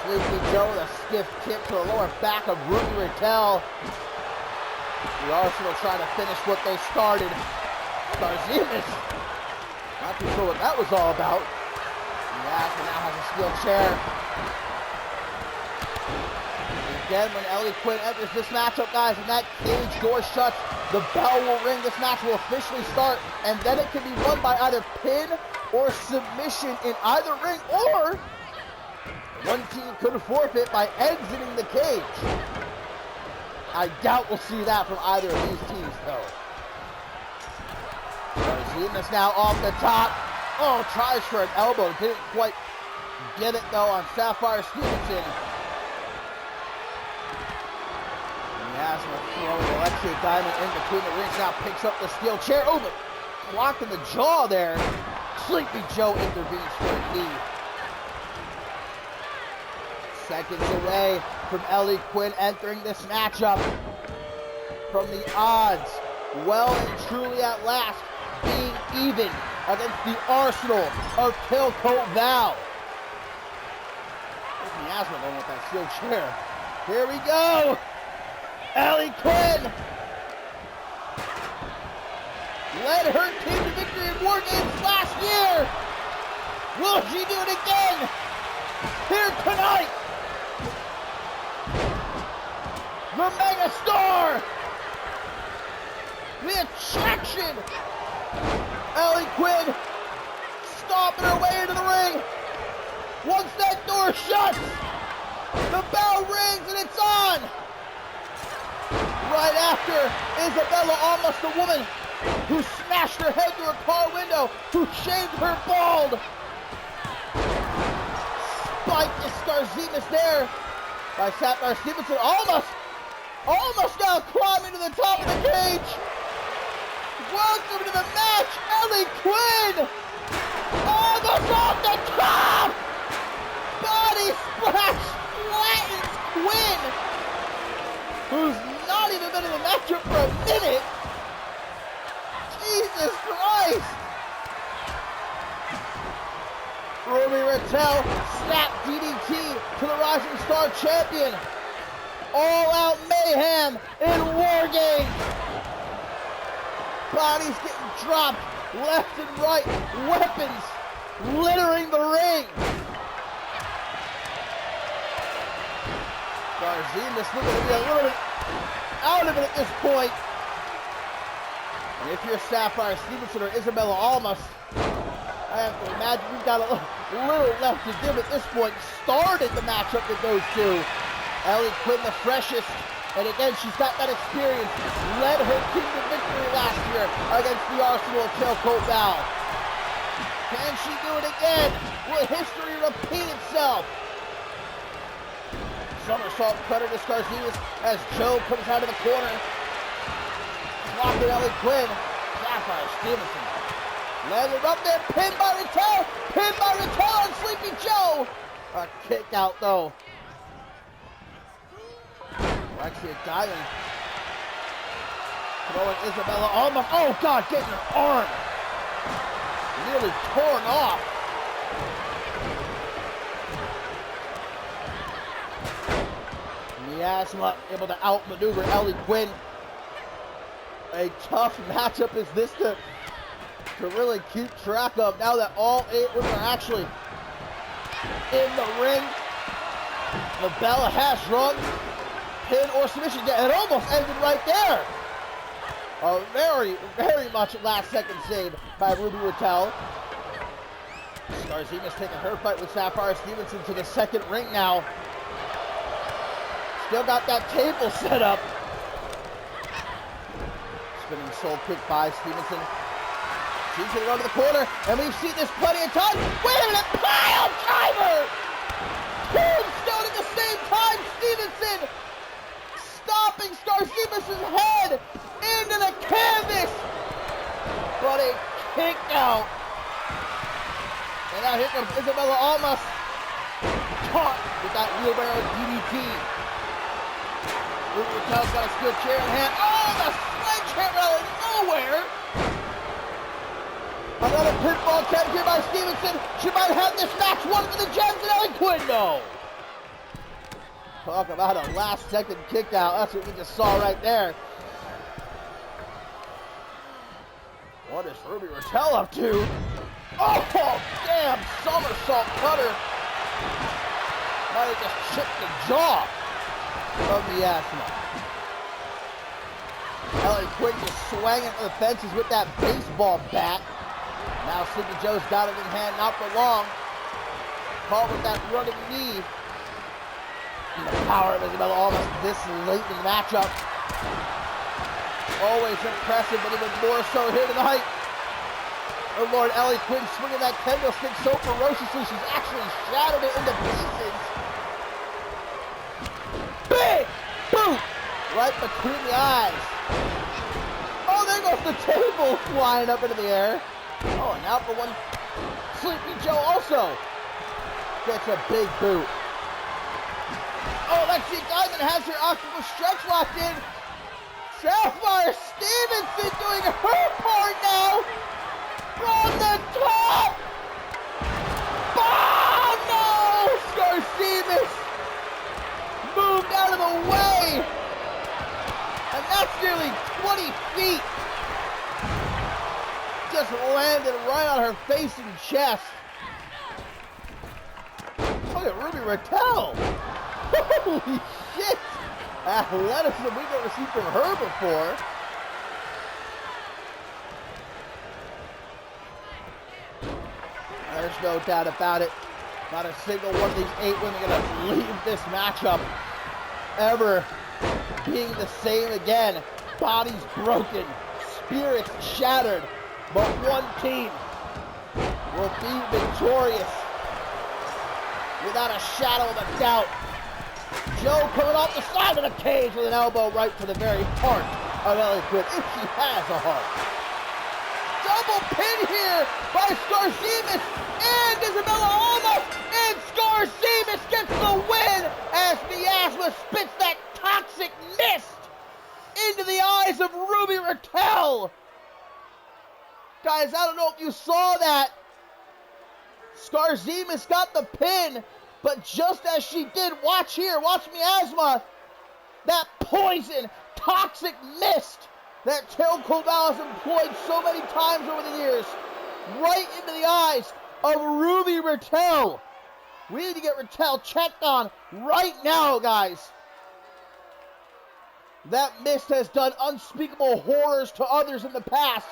Sleepy Joe with a stiff kick to the lower back of Ruby Raquel. The Arsenal trying to finish what they started. Garzimas, not too sure what that was all about. Yasma now has a steel chair. Again, when Ellie Quinn enters this matchup, guys, and that cage door shuts, the bell will ring. This match will officially start, and then it can be won by either pin or submission in either ring, or one team could forfeit by exiting the cage. I doubt we'll see that from either of these teams, though. Garzimas now off the top. Oh, tries for an elbow. Didn't quite get it though on Sapphire Stevenson. Miasma throwing Alexia Diamond in between the rings, now picks up the steel chair. Oh, but blocked in the jaw there. Sleepy Joe intervenes for a knee. Seconds away from Ellie Quinn entering this matchup. From the odds, well and truly at last, being even against the arsenal of Tailcoat Val. There's Miasma going with that steel chair. Here we go! Ellie Quinn led her team to victory in War Games last year. Will she do it again here tonight? The mega star, the attraction, Ellie Quinn stomping her way into the ring. Once that door shuts, the bell rings and it's on. Right after, Isabella, almost the woman who smashed her head through a car window, who shaved her bald. Spiked the Scarzimus there by Sapphire Stevenson. Almost now climbing to the top of the cage. Welcome to the match, Ellie Quinn. Almost off the top. Body splash flattens Quinn, who's not even been in the matchup for a minute. Jesus Christ. Ruby Rattel snap DDT to the Rising Star champion. All-out mayhem in War Games. Bodies getting dropped left and right. Weapons littering the ring. Scarzimus looking to be a little bit out of it at this point. And if you're Sapphire Stevenson or Isabella Almas, I have to imagine you've got a little left to give at this point. Started the matchup with those two. Ellie Quinn the freshest, and again she's got that experience. Led her team to victory last year against the Arsenal of Tailcoat Val. Can she do it again? Will history repeat itself? Somersault cutter to Scarzimus as Joe comes out of the corner. Blocking Ellie Quinn. Sapphire Stevenson landed up there, pinned by Rattel on Sleepy Joe. A kick out though. Alexia Diamond throwing Isabella almost. Oh God, getting her arm nearly torn off. Miasma able to outmaneuver Ellie Quinn. A tough matchup is this to really keep track of now that all 8 women are actually in the ring. The bell has rung. Pin or submission. Yeah, it almost ended right there. A very, very much last second save by Ruby Rattel. Scarzimus taking her fight with Sapphire Stevenson to the second ring now. Still got that table set up. Spinning soul kick by Stevenson. She's gonna go to the corner, and we've seen this plenty of times. Wait a minute, pile driver! Tombstone at the same time, Stevenson stopping Scarzimus' head into the canvas. But a kick out. And now here comes Isabella Almas. Caught with that wheelbarrow DDT. Ruby Rattel's got a steel chair in hand. Oh, the sledgehammer out of nowhere. Another pinfall attempt here by Stevenson. She might have this match won for the Gems and Ellie Quinn. No. Talk about a last second kick out. That's what we just saw right there. What is Ruby Rattel up to? Oh, damn, somersault cutter. Might have just chipped the jaw of Miasma. Ellie Quinn just swinging for the fences with that baseball bat. Now Sleepy Joe's got it in hand, not for long. Caught with that running knee. And the power of Isabella almost this late in the matchup. Always impressive, but even more so here tonight. Oh Lord, Ellie Quinn swinging that kendo stick so ferociously, she's actually shattered it into pieces. Big boot right between the eyes. Oh, there goes the table flying up into the air. Oh, and now for one, Sleepy Joe also gets a big boot. Oh, Lexi Diamond has her octopus stretch locked in. Sapphire Stevenson doing her part now. From the top! Oh no! Scarcemus moved out of the way! And that's nearly 20 feet! Just landed right on her face and chest. Look at Ruby Raquel! Holy shit! Athleticism we've never seen from her before. There's no doubt about it. Not a single one of these 8 women gonna leave this matchup ever being the same again. Bodies broken, spirits shattered, but one team will be victorious without a shadow of a doubt. Joe coming off the side of the cage with an elbow right to the very heart of Ellie Quinn, if she has a heart. Double pin here by Scarcemus and Isabella Almas, and Scarcemus gets the win as Miasma spits that toxic mist into the eyes of Ruby Raquel. Guys, I don't know if you saw that. Scarcemus got the pin, but just as she did, watch here, watch Miasma, that poison, toxic mist that Tail Koval has employed so many times over the years, right into the eyes of Ruby Raquel. We need to get Raquel checked on right now, guys. That mist has done unspeakable horrors to others in the past.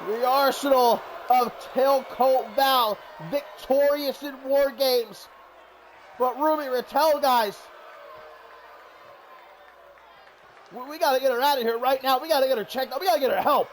The arsenal of Tailcoat Val, victorious in War Games. But Ruby Raquel, guys, we got to get her out of here right now. We got to get her checked out. We got to get her help.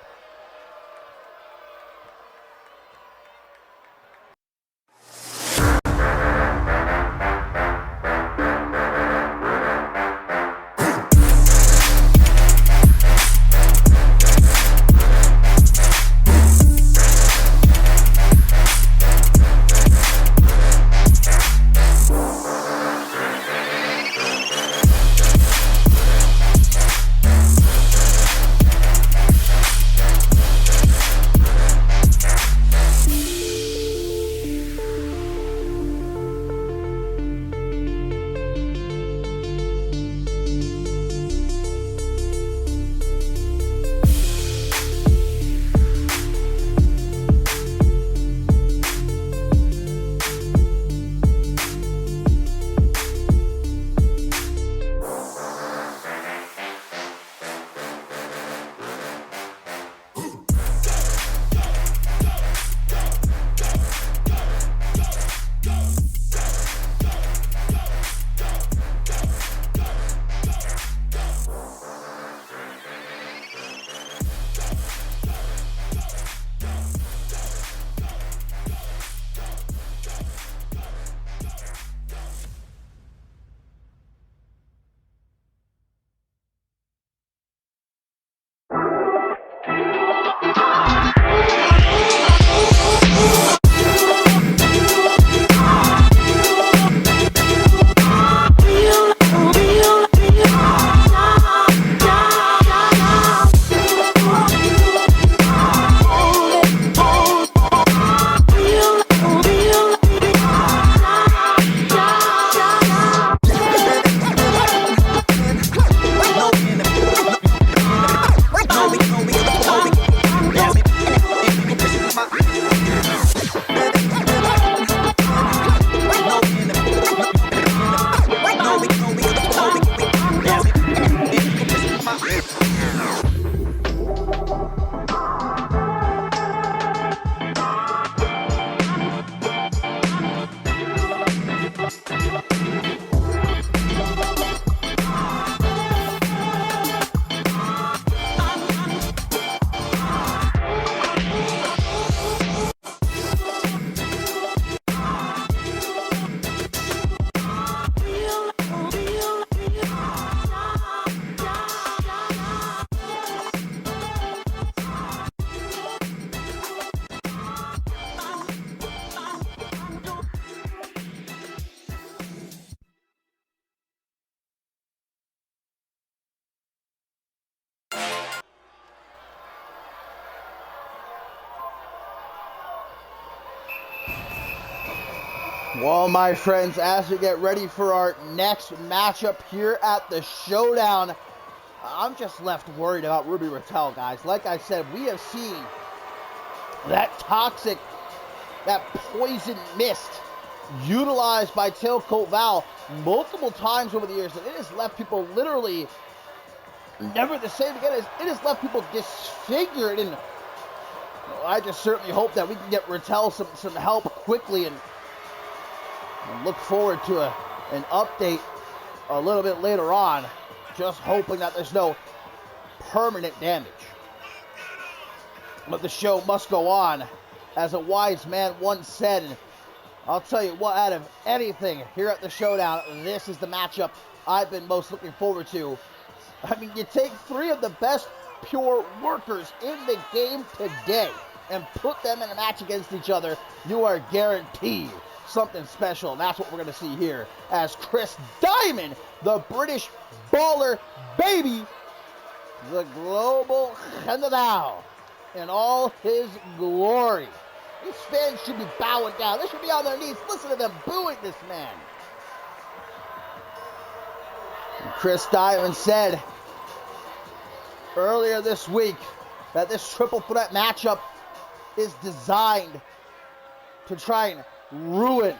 Well, my friends, as we get ready for our next matchup here at the Showdown, I'm just left worried about Ruby Raquel, guys. Like I said, we have seen that toxic, that poison mist utilized by Tailcoat Val multiple times over the years, and it has left people literally never the same again. It has left people disfigured, and I just certainly hope that we can get Raquel some help quickly, and look forward to an update a little bit later on, just hoping that there's no permanent damage. But the show must go on, as a wise man once said, and I'll tell you what, out of anything here at the Showdown, this is the matchup I've been most looking forward to. I mean, you take three of the best pure workers in the game today and put them in a match against each other, you are guaranteed something special, and that's what we're going to see here as Chris Diamond, the British baller baby, the global general in all his glory. These fans should be bowing down. They should be on their knees. Listen to them booing this man. And Chris Diamond said earlier this week that this triple threat matchup is designed to try and ruin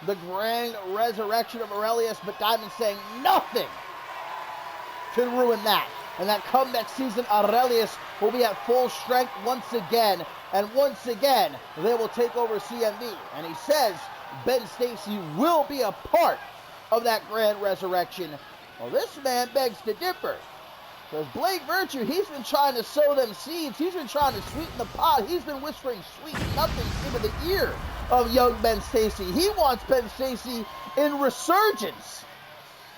the grand resurrection of Aurelius, but Diamond saying nothing can ruin that. And that come next season, Aurelius will be at full strength once again, and once again, they will take over CMV. And he says Ben Stacy will be a part of that grand resurrection. Well, this man begs to differ. Because Blake Virtue, he's been trying to sow them seeds. He's been trying to sweeten the pot. He's been whispering sweet nothings into the ear of young Ben Stacy. He wants Ben Stacy in resurgence.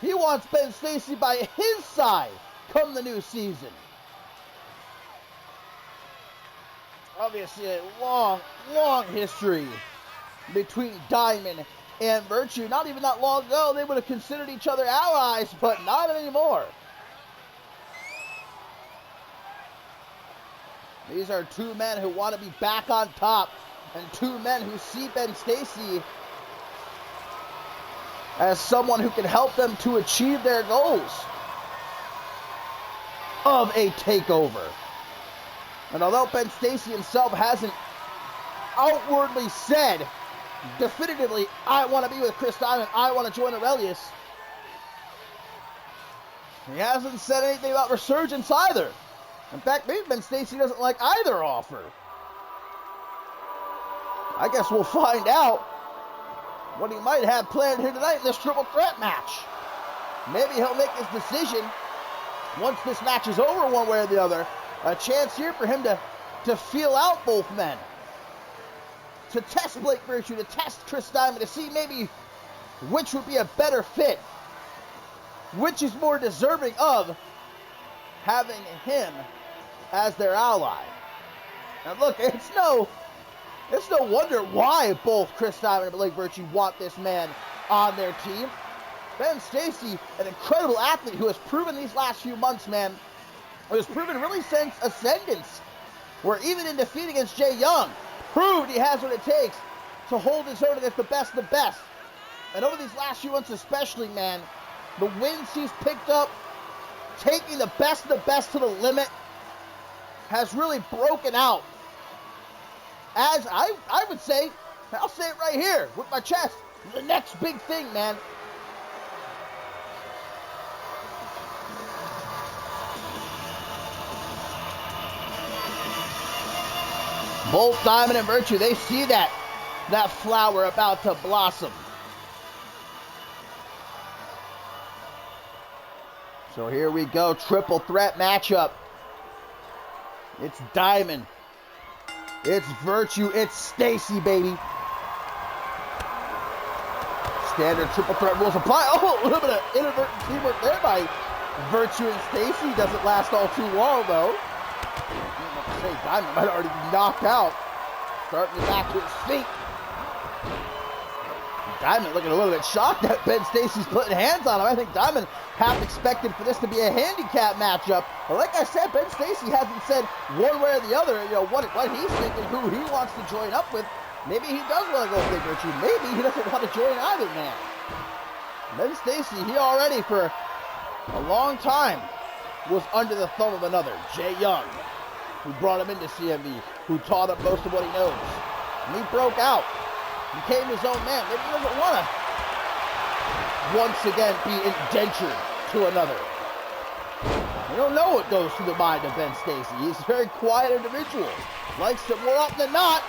He wants Ben Stacy by his side come the new season. Obviously a long, long history between Diamond and Virtue. Not even that long ago, they would have considered each other allies, but not anymore. These are two men who want to be back on top, and two men who see Ben Stacy as someone who can help them to achieve their goals of a takeover. And although Ben Stacy himself hasn't outwardly said definitively, I want to be with Chris Diamond, I want to join Aurelius, he hasn't said anything about resurgence either. In fact, maybe Ben Stacy doesn't like either offer. I guess we'll find out what he might have planned here tonight in this triple threat match. Maybe he'll make his decision once this match is over one way or the other. A chance here for him to feel out both men. To test Blake Virtue, to test Chris Diamond, to see maybe which would be a better fit. Which is more deserving of having him as their ally. And look, it's no wonder why both Chris Diamond and Blake Virtue want this man on their team. Ben Stacy, an incredible athlete who has proven these last few months, man, who has proven really since Ascendance, where even in defeat against Jay Young, proved he has what it takes to hold his own against the best of the best. And over these last few months especially, man, the wins he's picked up, taking the best of the best to the limit, has really broken out as I would say, I'll say it right here with my chest, the next big thing, man. Both Diamond and Virtue, they see that flower about to blossom. So here we go, triple threat matchup. It's Diamond, it's Virtue, it's Stacy, baby. Standard triple threat rules apply. Oh, a little bit of inadvertent teamwork there by Virtue and Stacy. Doesn't last all too long, though. I say Diamond might already be knocked out. Starting to back to his feet. Diamond looking a little bit shocked that Ben Stacy's putting hands on him. I think Diamond half expected for this to be a handicap matchup. But like I said, Ben Stacy hasn't said one way or the other, what he's thinking, who he wants to join up with. Maybe he does want to go with Blake Virtue. Maybe he doesn't want to join either man. Ben Stacy, he already for a long time was under the thumb of another, Jay Young, who brought him into CMV, who taught him most of what he knows. And he broke out, became his own man. Maybe he doesn't want to once again be indentured to another. You don't know what goes through the mind of Ben Stacy. He's a very quiet individual. Likes it more often than not.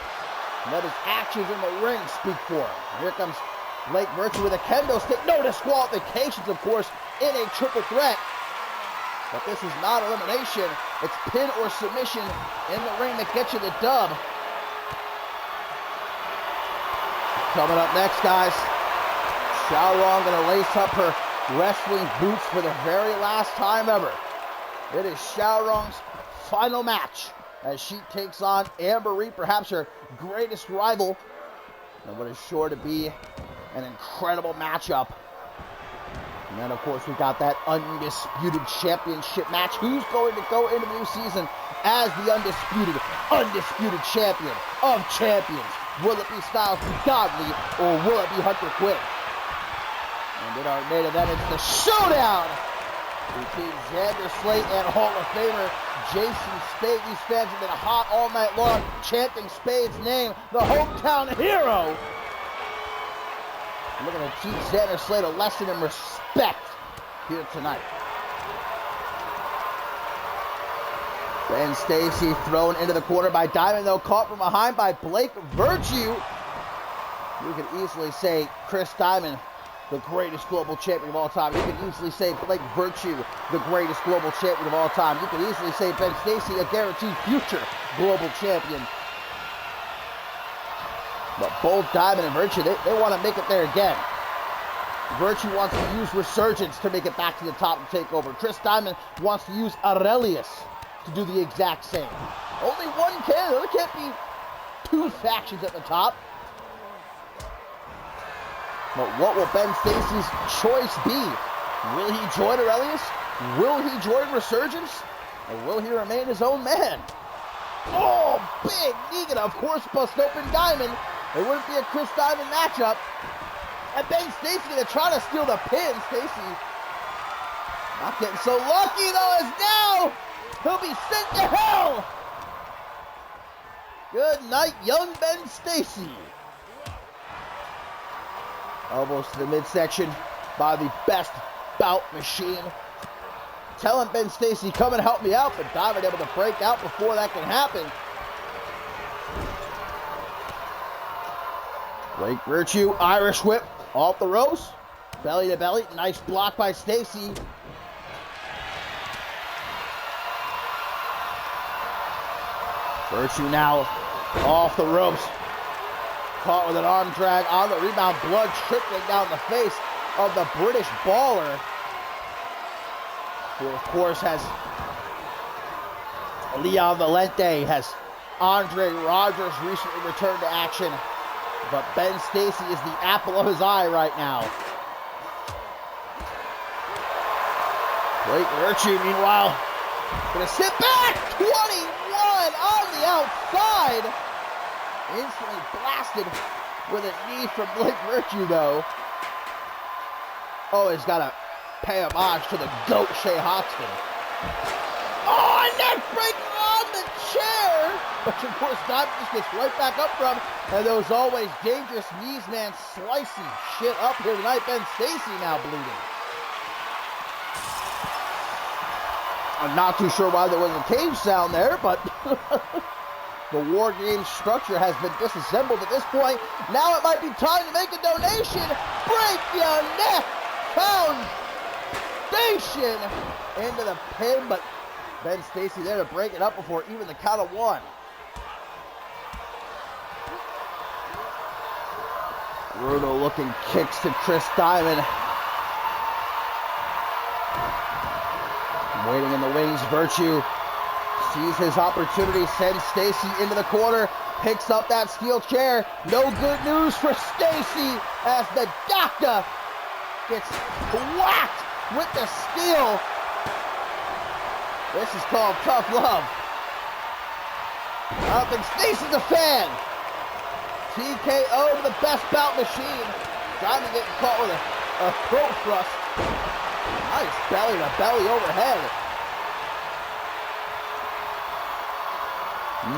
Let his actions in the ring speak for him. Here comes Blake Virtue with a kendo stick. No disqualifications, of course, in a triple threat. But this is not elimination. It's pin or submission in the ring that gets you the dub. Coming up next, guys, Showdown gonna lace up her wrestling boots for the very last time ever. It is Showdown's final match as she takes on Amber Reed, perhaps her greatest rival, and what is sure to be an incredible matchup. And then, of course, we got that undisputed championship match. Who's going to go into the new season as the undisputed champion of champions? Will it be Styles P. Godly, or will it be Hunter Quinn? And in our main event, it's the Showdown between Xander SLATE and Hall of Famer Jason Spade. These fans have been hot all night long, chanting Spade's name, the hometown hero. And we're going to teach Xander SLATE a lesson in respect here tonight. Ben Stacy thrown into the corner by Diamond, though caught from behind by Blake Virtue. You could easily say Chris Diamond, the greatest global champion of all time. You could easily say Blake Virtue, the greatest global champion of all time. You could easily say Ben Stacy, a guaranteed future global champion. But both Diamond and Virtue, they want to make it there again. Virtue wants to use Resurgence to make it back to the top and take over. Chris Diamond wants to use Aurelius to do the exact same. Only one can. There can't be two factions at the top. But what will Ben Stacy's choice be? Will he join Aurelius? Will he join Resurgence? Or will he remain his own man? Oh, big knee, and of course bust open Diamond. It wouldn't be a Chris Diamond matchup. And Ben Stacy gonna try to steal the pin. Stacy not getting so lucky though, as now he'll be sent to hell. Good night, young Ben Stacy. Elbows to the midsection by the best bout machine. Telling Ben Stacy, come and help me out, but Diamond able to break out before that can happen. Blake Virtue, Irish whip off the ropes. Belly to belly, nice block by Stacy. Virtue now off the ropes. Caught with an arm drag on the rebound, blood trickling down the face of the British baller, who of course has Leon Valente, has Andre Rogers recently returned to action, but Ben Stacy is the apple of his eye right now. Blake Virtue, meanwhile, gonna sit back, 21 on the outside. Instantly blasted with a knee from Blake Virtue, though. Oh, he's got to pay homage to the GOAT, Shea Hoxton. Oh, a neck breaker on the chair! But of course, Diamond just gets right back up from, and those always dangerous knees, man, slicing shit up here tonight. Ben Stacy now bleeding. I'm not too sure why there was a cage sound there, but the War Games structure has been disassembled at this point. Now it might be time to make a donation. Break your neck foundation into the pin, but Ben Stacy there to break it up before even the count of one. Brutal looking kicks to Chris Diamond. Waiting in the wings, Virtue sees his opportunity, sends Stacy into the corner, picks up that steel chair. No good news for Stacy as the doctor gets whacked with the steel. This is called tough love. I don't think Stacy's a fan. TKO to the best bout machine. Diamond getting caught with a throat thrust. Nice belly to belly overhead.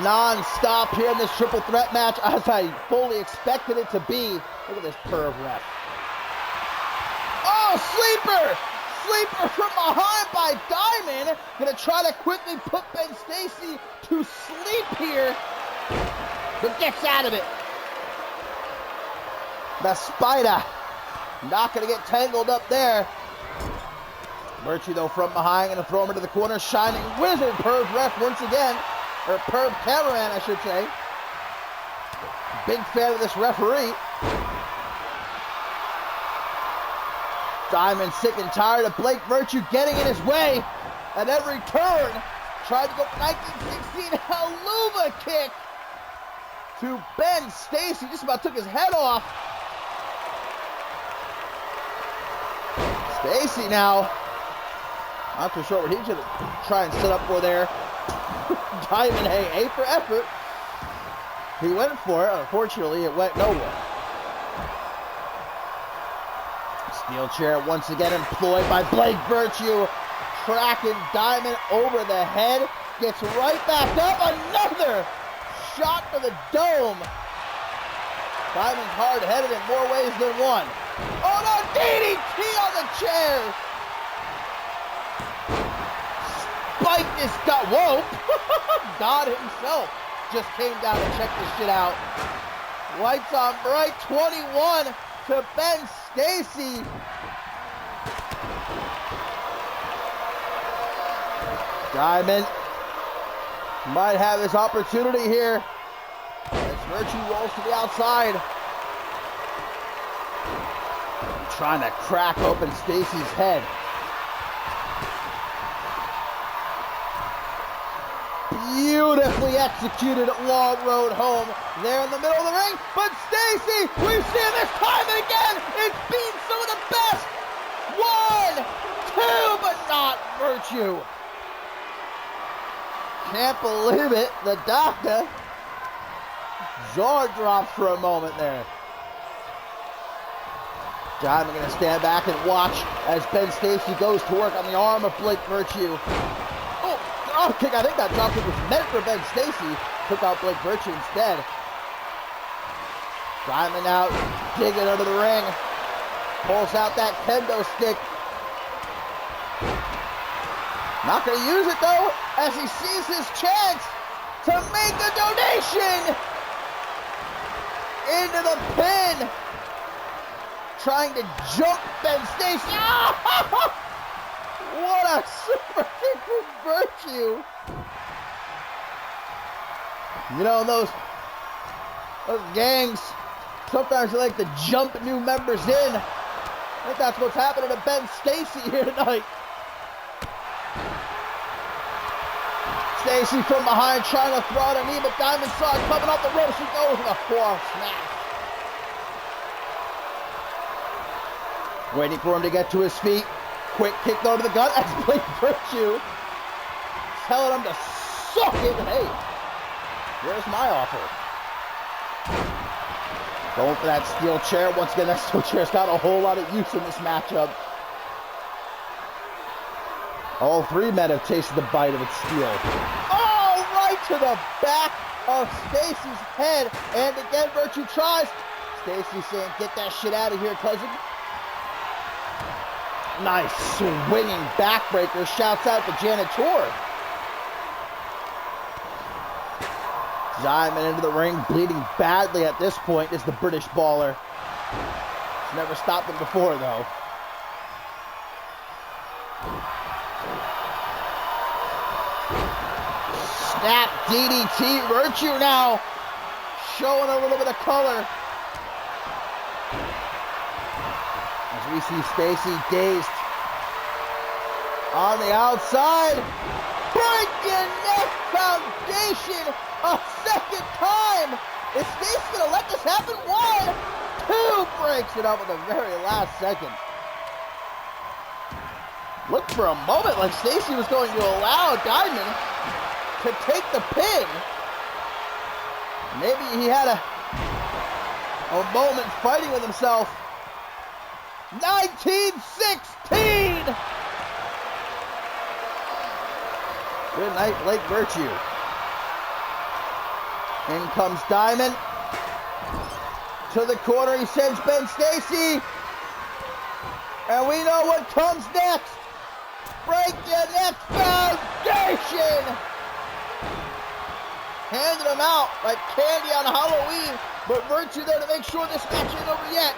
Non-stop here in this triple threat match, as I fully expected it to be. Look at this perv ref. Oh, sleeper! Sleeper from behind by Diamond. Gonna try to quickly put Ben Stacy to sleep here, but gets out of it. The SPADE not gonna get tangled up there. Virtue though from behind, gonna throw him into the corner. Shining Wizard, perv ref once again. Or perv cameraman, I should say. Big fan of this referee. Diamond sick and tired of Blake Virtue getting in his way at every turn. Tried to go 1916 Helluva kick to Ben Stacy. Just about took his head off. Stacy now. Not too sure what he should try and set up for there. Diamond, hey, A for effort. He went for it. Unfortunately, it went nowhere. Steel chair once again employed by Blake Virtue. Tracking Diamond over the head. Gets right back up. Another shot for the dome. Diamond's hard-headed in more ways than one. Oh no, DDT on the chair. Spike this guy. Whoa. God himself just came down to check this shit out. Lights on bright. 21 to Ben Stacy. Diamond might have his opportunity here as Virtue rolls to the outside. Trying to crack open Stacy's head. Beautifully executed long road home there in the middle of the ring. But Stacy, we've seen this time and again. It's beat some of the best. 1, 2, but not Virtue. Can't believe it. The doctor jaw drops for a moment there. Diamond gonna stand back and watch as Ben Stacy goes to work on the arm of Blake Virtue. Drop kick. I think that drop kick was meant for Ben Stacy. Took out Blake Virtue instead. Diamond out, digging under the ring. Pulls out that kendo stick. Not going to use it though, as he sees his chance to make a donation into the pin. Trying to jump Ben Stacy. What a super kick from Virtue. You know, those gangs, sometimes they like to jump new members in. I think that's what's happening to Ben Stacy here tonight. Stacy from behind trying to throw out a knee, but Diamond saw it coming off the ropes. He goes with a forearm smash. Waiting for him to get to his feet. Quick kick though to the gut. That's Blake Virtue telling him to suck it. Hey, where's my offer? Going for that steel chair. Once again, that steel chair's got a whole lot of use in this matchup. All three men have tasted the bite of its steel. Oh, right to the back of Stacy's head. And again, Virtue tries. Stacy saying, get that shit out of here, cousin. Nice swinging backbreaker. Shouts out to Janitor. Diamond into the ring, bleeding badly at this point, is the British baller. He's never stopped him before, though. Snap DDT. Virtue now showing a little bit of color. As we see Stacy dazed on the outside. Breaking neck foundation a second time. Is Stacy going to let this happen? 1, 2. Breaks it up at the very last second. Looked for a moment like Stacy was going to allow Diamond to take the pin. Maybe he had a a moment fighting with himself. 1916! Good night, Blake Virtue. In comes Diamond. To the corner, he sends Ben Stacy. And we know what comes next. Break your neck foundation. Handed him out like candy on Halloween. But Virtue there to make sure this match ain't over yet.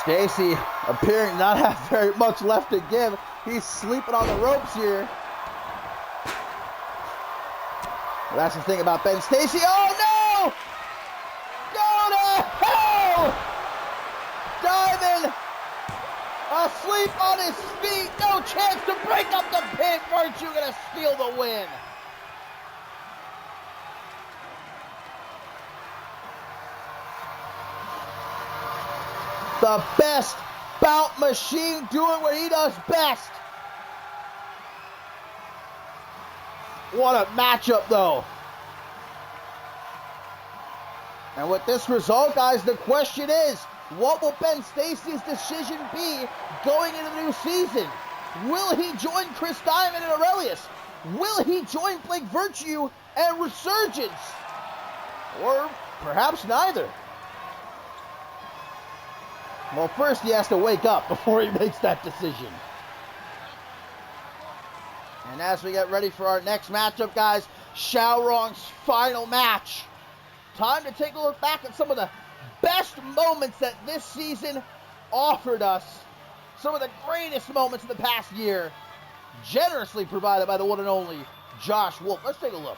Stacy appearing not have very much left to give. He's sleeping on the ropes here. Well, that's the thing about Ben Stacy. Oh no! Go to hell! Diamond asleep on his feet. No chance to break up the pin. Virtue gonna steal the win. The best bout machine doing what he does best. What a matchup, though. And with this result, guys, the question is, what will Ben Stacy's decision be going into the new season? Will he join Chris Diamond and Aurelius? Will he join Blake Virtue and Resurgence? Or perhaps neither. Well, first he has to wake up before he makes that decision. And as we get ready for our next matchup, guys, Xiaorong's final match. Time to take a look back at some of the best moments that this season offered us. Some of the greatest moments of the past year. Generously provided by the one and only Josh Wolf. Let's take a look.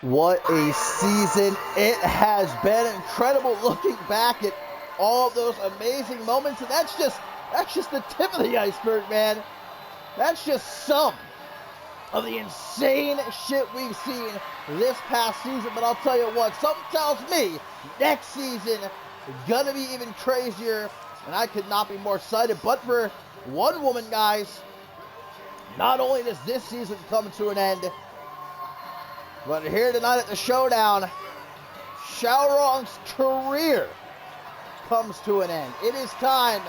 What a season it has been. Incredible looking back at all of those amazing moments. And that's just the tip of the iceberg, man. That's just some of the insane shit we've seen this past season. But I'll tell you what, something tells me next season gonna be even crazier. And I could not be more excited. But for one woman, guys, not only does this season come to an end, but here tonight at the Showdown, Showdown's career comes to an end. It is time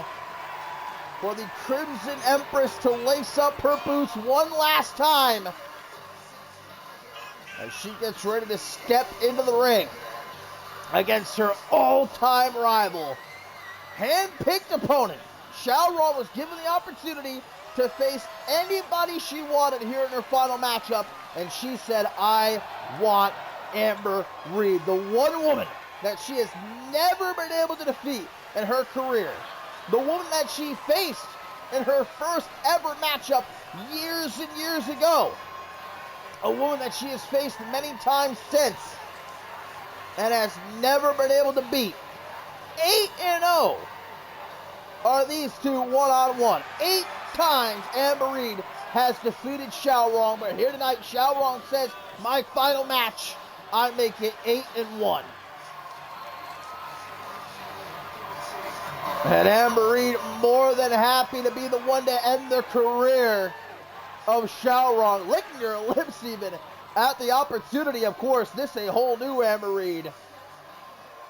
for the Crimson Empress to lace up her boots one last time as she gets ready to step into the ring against her all-time rival. Hand-picked opponent. Showdown was given the opportunity to face anybody she wanted here in her final matchup, and she said, I want Amber Reed, the one woman that she has never been able to defeat in her career, the woman that she faced in her first ever matchup years and years ago, a woman that she has faced many times since and has never been able to beat. 8-0 are these two one-on-one. 8 times Amber Reed has defeated Showdown, but here tonight Showdown says, my final match, I make it 8-1. And Amber Reed more than happy to be the one to end the career of Showdown, licking her lips even at the opportunity. Of course, this is a whole new Amber Reed.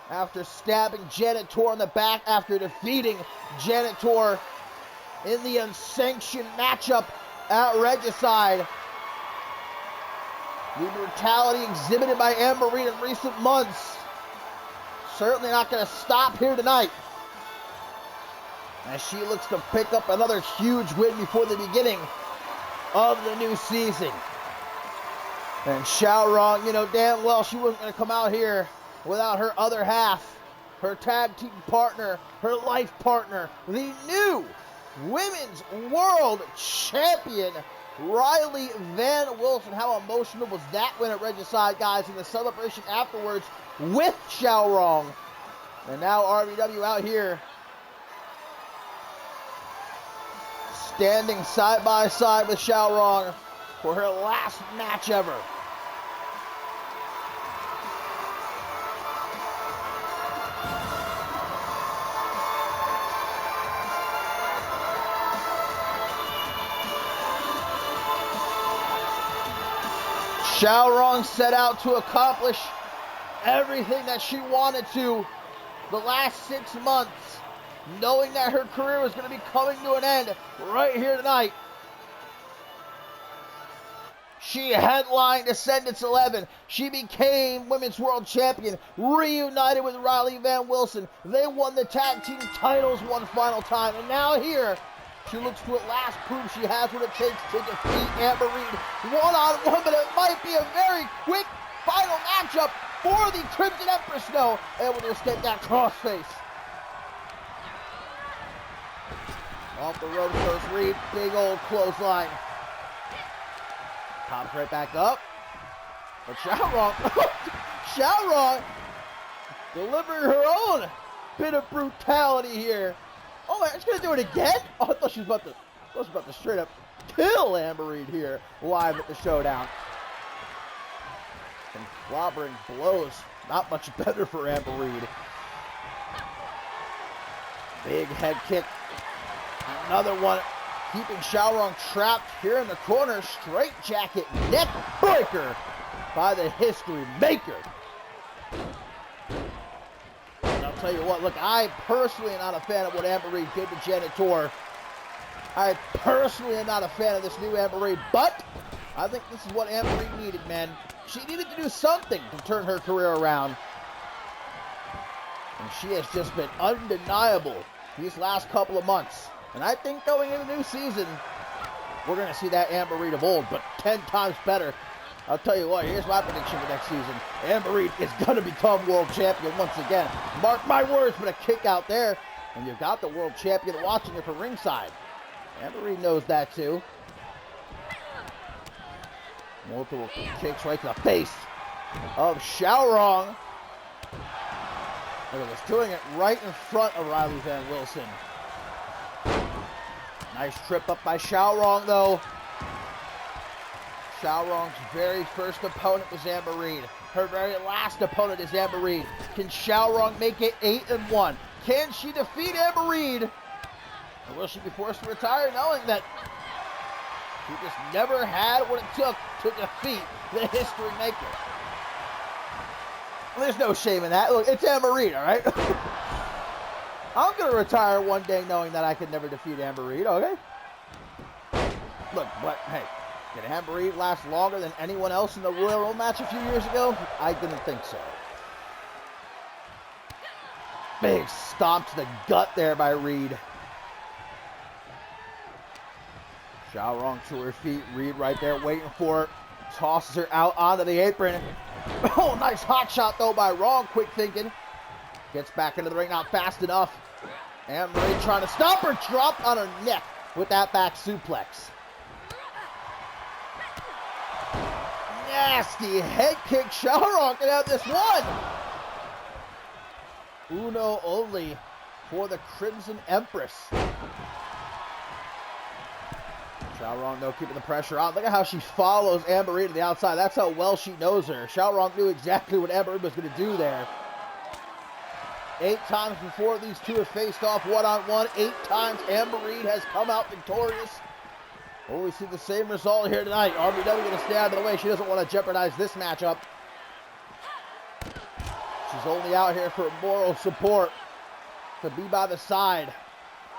After stabbing Janet Tor in the back, after defeating Janet Tor in the unsanctioned matchup at Regicide. The brutality exhibited by Amber Reed in recent months certainly not going to stop here tonight, as she looks to pick up another huge win before the beginning of the new season. And Showdown, you know damn well she wasn't going to come out here without her other half, her tag team partner, her life partner, the new Women's World Champion, Riley Van Wilson. How emotional was that win at Regicide, guys, in the celebration afterwards with Showdown. And now RVW out here standing side by side with Showdown for her last match ever. Showdown set out to accomplish everything that she wanted to the last 6 months, knowing that her career was going to be coming to an end right here tonight. She headlined Ascendance 11. She became Women's World Champion, reunited with Riley Van Wilson. They won the tag team titles one final time, and now here she looks to at last prove she has what it takes to defeat Amber Reed one-on-one, but it might be a very quick final matchup for the Crimson Empress, though, able to escape that crossface. Off the rope goes Reed, big old clothesline. Pops right back up. But Showdown delivering her own bit of brutality here. Oh man, she's gonna do it again? Oh, I thought she was about to straight up kill Amber Reed here live at the Showdown. And clobbering blows, not much better for Amber Reed. Big head kick. Another one, keeping Showdown trapped here in the corner. Straight jacket neck breaker by the history maker. And I'll tell you what, look, I personally am not a fan of what Amber Reed did to Janet Tor. I personally am not a fan of this new Amber Reed, but I think this is what Amber Reed needed, man. She needed to do something to turn her career around. And she has just been undeniable these last couple of months. And I think going into the new season, we're going to see that Amber Reed of old, but 10 times better. I'll tell you what, here's my prediction for next season. Amber Reed is going to become world champion once again. Mark my words, but a kick out there, and you've got the world champion watching it from ringside. Amber Reed knows that too. Multiple kicks right to the face. of Showdown. Look at this, doing it right in front of Riley Van Wilson. Nice trip up by Showdown, though. Showdown's very first opponent was Amber Reed. Her very last opponent is Amber Reed. Can Showdown make it 8-1? Can she defeat Amber Reed? Or will she be forced to retire knowing that she just never had what it took to defeat the history maker? Well, there's no shame in that. Look, it's Amber Reed, all right? I'm going to retire one day knowing that I could never defeat Amber Reed, okay? Look, but hey, did Amber Reed last longer than anyone else in the Royal Rumble match a few years ago? I didn't think so. Big stomp to the gut there by Reed. Showdown to her feet. Reed right there waiting for her. Tosses her out onto the apron. Oh, nice hot shot though by Raw. Quick thinking. Gets back into the ring, not fast enough. Amber Reed trying to stop her. Drop on her neck with that back suplex. Nasty head kick. Showdown can have this one. Uno only for the Crimson Empress. Showdown, though, keeping the pressure on. Look at how she follows Amber Reed to the outside. That's how well she knows her. Showdown knew exactly what Amber Reed was going to do there. 8 times before these two have faced off one-on-one. 8 times Amber Reed has come out victorious. Well, we see the same result here tonight. RBW going to stay out of the way. She doesn't want to jeopardize this matchup. She's only out here for moral support, to be by the side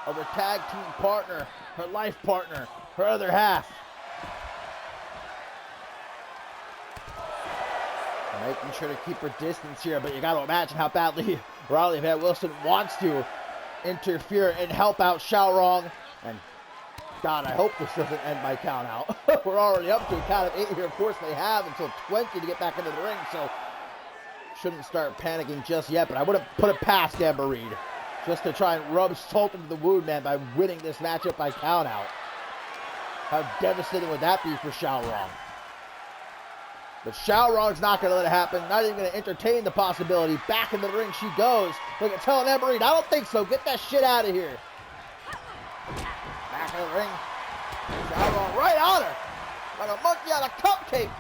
of her tag team partner, her life partner, her other half. Making sure to keep her distance here, but you got to imagine how badly Riley Van Wilson wants to interfere and help out Showdown. And God, I hope this doesn't end by count out. We're already up to a count of 8 here. Of course, they have until 20 to get back into the ring, so shouldn't start panicking just yet, but I wouldn't put it past Amber Reed just to try and rub salt into the wound, man, by winning this matchup by count out. How devastating would that be for Showdown? But Showdown's not going to let it happen. Not even going to entertain the possibility. Back in the ring she goes. Look at telling Amber Reed, I don't think so. Get that shit out of here. Back in the ring. Showdown right on her. Like a monkey on a cupcake.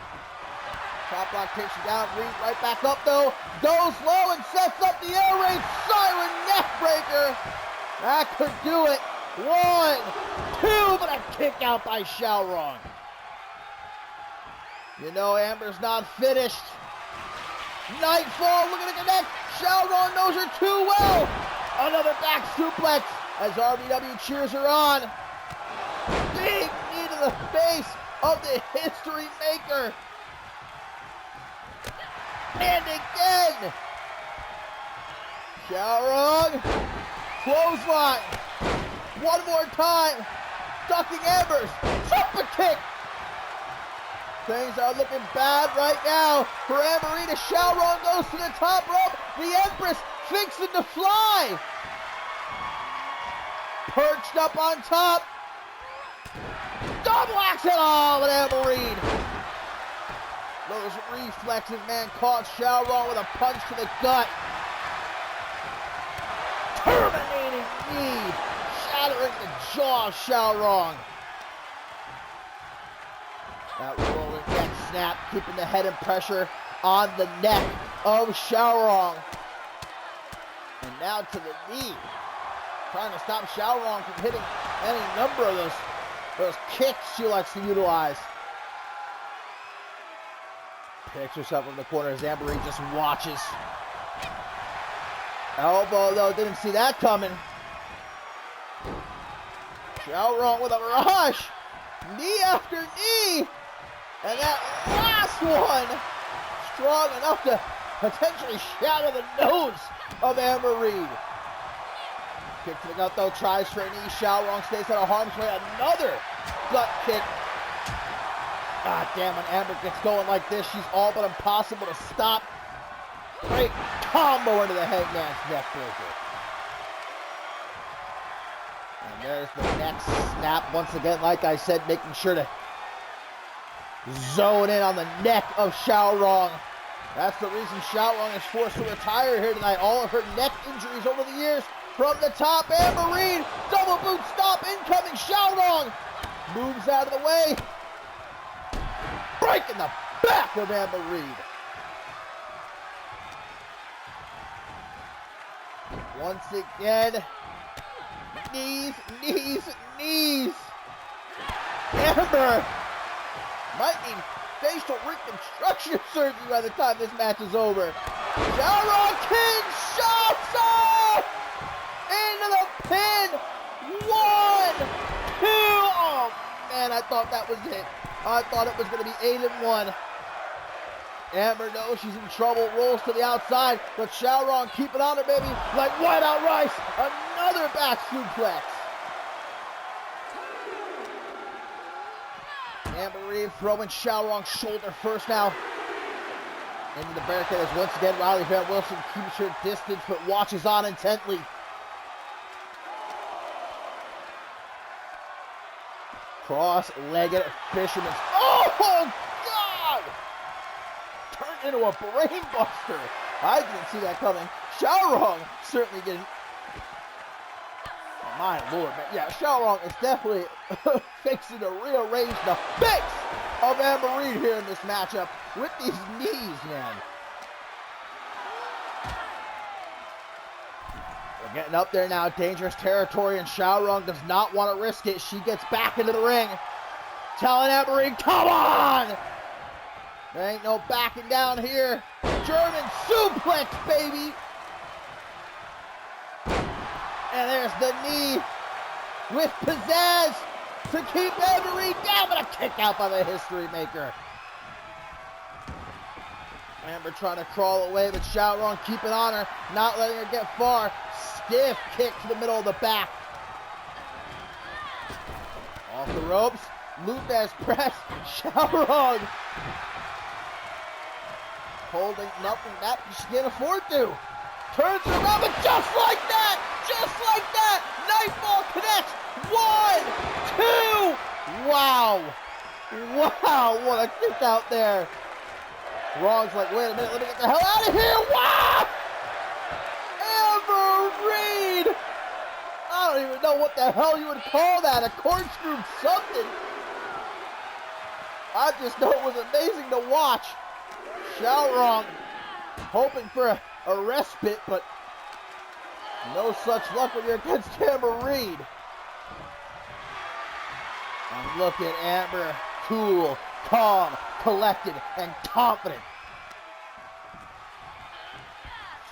Top block takes her down. Reed right back up though. Goes low and sets up the air raid. Siren neck breaker. That could do it. 1, 2, but a kick out by Showdown. You know Amber's not finished. Nightfall looking to connect. Showdown knows her too well. Another back suplex as RBW cheers her on. Big knee to the face of the history maker. And again. Showdown. Clothesline. One more time. Ducking Amber's. Super kick. Things are looking bad right now for Amber Reed. Showdown goes to the top rope. The Empress fixing to fly. Perched up on top. Double axe it all with Amber Reed. Those reflexes, man, caught Showdown with a punch to the gut. Terminating knee. Shattering the jaw of Showdown. That rolling neck snap, keeping the head and pressure on the neck of Showdown. And now to the knee. Trying to stop Showdown from hitting any number of those kicks she likes to utilize. Picks herself in the corner as Amber Reed just watches. Elbow though, didn't see that coming. Showdown with a rush. Knee after knee. And that last one, strong enough to potentially shatter the nose of Amber Reed. Kick to the gut though, tries for a knee. Showdown stays out of harm's way. Another gut kick. God damn, when Amber gets going like this, she's all but impossible to stop. Great combo into the Hangman's neck breaker. And there's the neck snap once again, like I said, making sure to zone in on the neck of Showdown. That's the reason Showdown is forced to retire here tonight. All of her neck injuries over the years. From the top, Amber Reed, double boot stop, incoming Showdown. Moves out of the way. Break in the back of Amber Reed. Once again, knees, knees, knees. Amber might need facial reconstruction surgery by the time this match is over. Showdown King shots up into the pin. 1, 2. Oh man, I thought that was it. I thought it was going to be 8-1. Amber knows she's in trouble, rolls to the outside, but Showdown keep it on her, baby, like Whiteout Rice. Another back suplex. Amber Reed throwing Showdown's shoulder first now into the barricade as once again Riley Van Wilson keeps her distance but watches on intently. Cross-legged fisherman. Oh God! Turned into a brain buster. I didn't see that coming. Showdown certainly didn't. Oh, my lord, man. Yeah, Showdown is definitely fixing to rearrange the face of Amber Reed here in this matchup with these knees, man. We're getting up there now, dangerous territory, and Showdown does not want to risk it. She gets back into the ring, telling Amber Reed, come on! There ain't no backing down here. German suplex, baby! And there's the knee with pizzazz to keep Amber Reed down, but a kick out by the history maker. Amber trying to crawl away, but Showdown keeping on her, not letting her get far. Stiff kick to the middle of the back. Off the ropes, Luthez press, Showdown holding nothing back, she can't afford to. Turns around, but just like that, Nightfall connects. 1, 2, wow, what a kick out there. Raw's like, wait a minute, let me get the hell out of here. Wow! Amber Reed! I don't even know what the hell you would call that, a corkscrew something. I just know it was amazing to watch. Showdown hoping for a respite, but no such luck when you're against Amber Reed. And look at Amber, cool, calm, collected, and confident.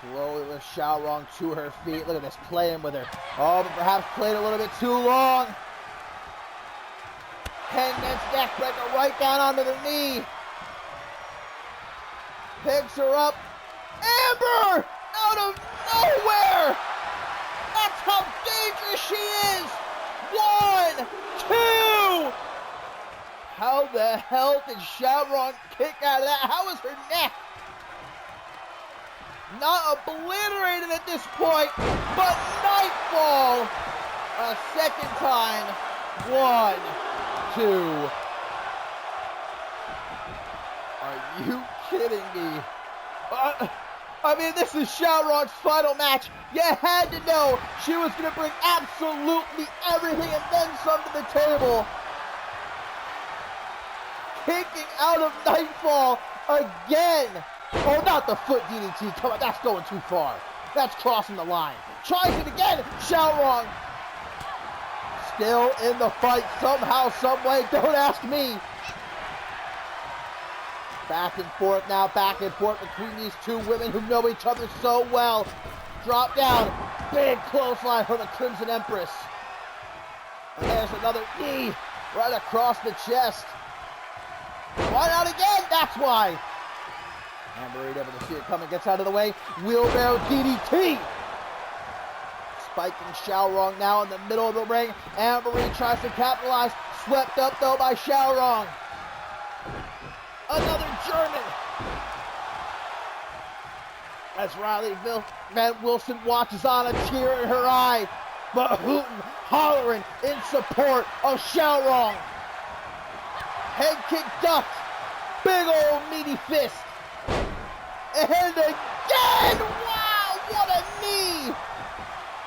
Slowly with Showdown to her feet. Look at this, playing with her. Oh, but perhaps played a little bit too long. Hangman's neck breaker right down onto the knee. Picks her up. Amber! Out of nowhere! That's how dangerous she is! 1, 2! How the hell did Showdown kick out of that? How is her neck not obliterated at this point? But Nightfall! A second time. 1, 2. Are you kidding me? I mean, this is Showdown's final match. You had to know she was going to bring absolutely everything and then some to the table. Kicking out of Nightfall again. Oh, not the foot DDT. Come on, that's going too far. That's crossing the line. Tries it again. Showdown still in the fight somehow, some way. Don't ask me. Back and forth now, back and forth between these two women who know each other so well. Drop down, big clothesline from the Crimson Empress. And there's another knee right across the chest. Why not again? That's why. Amber Reed able to see it coming, gets out of the way. Wheelbarrow DDT. Spiking Showdown now in the middle of the ring. Amber Reed tries to capitalize. Swept up though by Showdown. Another German. As Riley Van Wilson watches on, a tear in her eye, but hooting, hollering in support of Showdown. Head kick ducked. Big old meaty fist. And again! Wow, what a knee!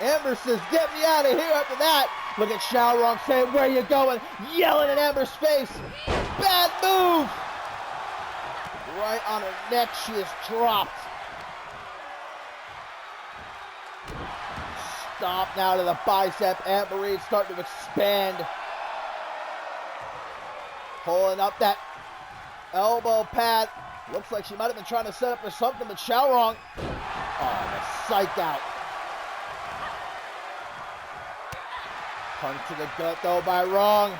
Amber says, get me out of here after that. Look at Showdown saying, where you going? Yelling in Amber's face. Bad move! Right on her neck, she is dropped. Stop now to the bicep. Amber Reed starting to expand. Pulling up that elbow pad. Looks like she might have been trying to set up for something, but Showdown, that's psyched out. Punch to the gut though by Wrong.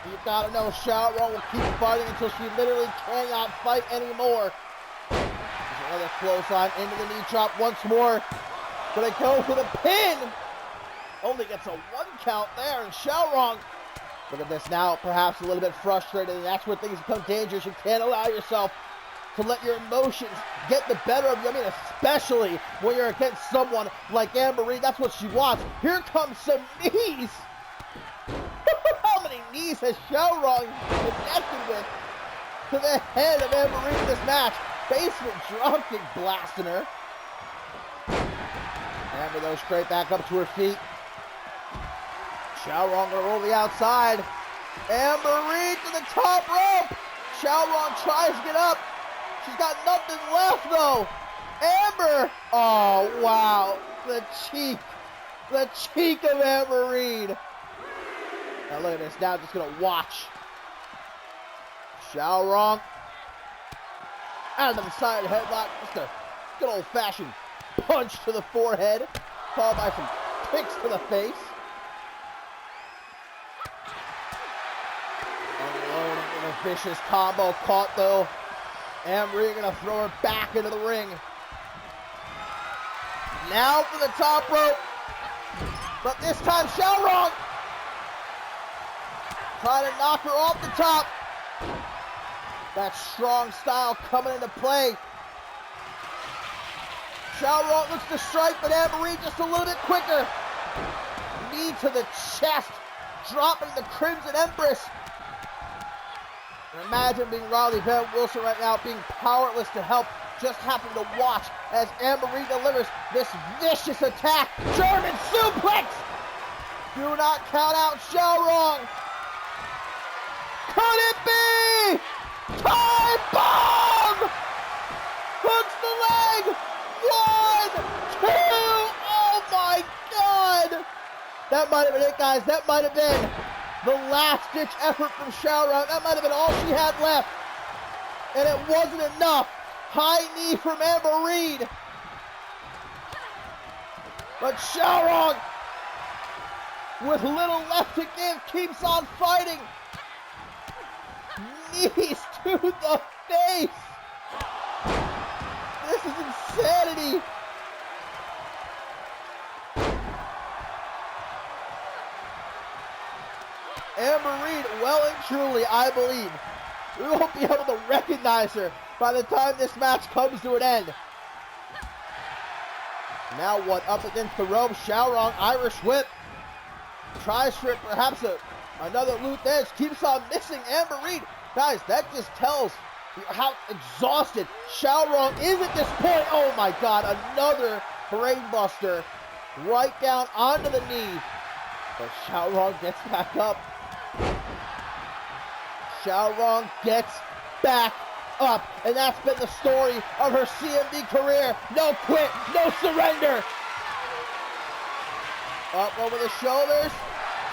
You gotta know Showdown will keep fighting until she literally cannot fight anymore. There's another clothesline into the knee drop once more. Gonna go for the pin. Only gets a 1 count there, and Showdown, look at this now, perhaps a little bit frustrated, and that's where things become dangerous. You can't allow yourself to let your emotions get the better of you. I mean, especially when you're against someone like Amber Reed. That's what she wants. Here comes some knees. How many knees has Showdown connected with to the head of Amber Reed in this match? Basement dropkick blasting her. Amber though straight back up to her feet. Showdown gonna roll the outside. Amber Reed to the top rope. Showdown tries to get up. She's got nothing left though. Amber. Oh wow. The cheek of Amber Reed. Now look at this. Now just gonna watch. Showdown out of the side headlock. Just a good old fashioned punch to the forehead, followed by some kicks to the face. Unloading with a vicious combo caught though. Amber Reed gonna throw her back into the ring. Now for the top rope. But this time Showdown trying to knock her off the top. That strong style coming into play. Showdown looks to strike, but Amber Reed just a little bit quicker. Knee to the chest, dropping the Crimson Empress. And imagine being Riley Van Wilson right now, being powerless to help, just having to watch as Amber Reed delivers this vicious attack. German suplex! Do not count out Showdown. Could it be? Time bomb! Hooks the leg! 1, 2, oh my God! That might have been it, guys. That might have been the last-ditch effort from Showdown. That might have been all she had left. And it wasn't enough. High knee from Amber Reed. But Showdown, with little left to give, keeps on fighting. Knees to the face. This is insanity. Amber Reed, well and truly, I believe, we won't be able to recognize her by the time this match comes to an end. Now what, up against the rope, Showdown, Irish whip. Tries for perhaps another loop edge, keeps on missing Amber Reed. Guys, that just tells you how exhausted Showdown is at this point. Oh my God, another brain buster right down onto the knee. But Showdown gets back up. Showdown gets back up. And that's been the story of her CMV career. No quit, no surrender. Up over the shoulders.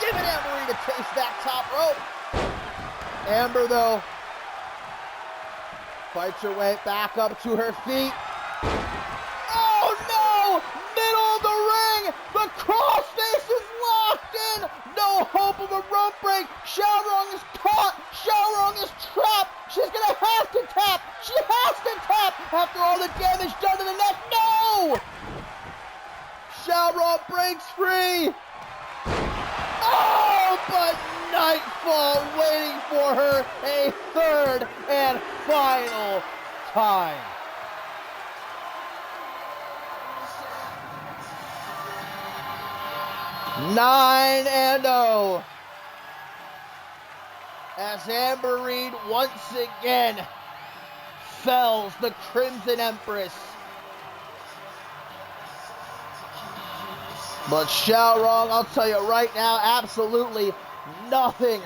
Giving Amber Reed a taste that top rope. Amber, though, fights her way back up to her feet. Oh, no! Middle of the ring! The crossface is locked in! No hope of a rope break! Showdown is caught! Showdown is trapped! She's gonna have to tap! She has to tap! After all the damage done to the neck! No! Showdown breaks free! Oh, but Nightfall waiting for her a third and final time. Nine and 0. As Amber Reed once again fells the Crimson Empress. But Xiaorong, I'll tell you right now, absolutely nothing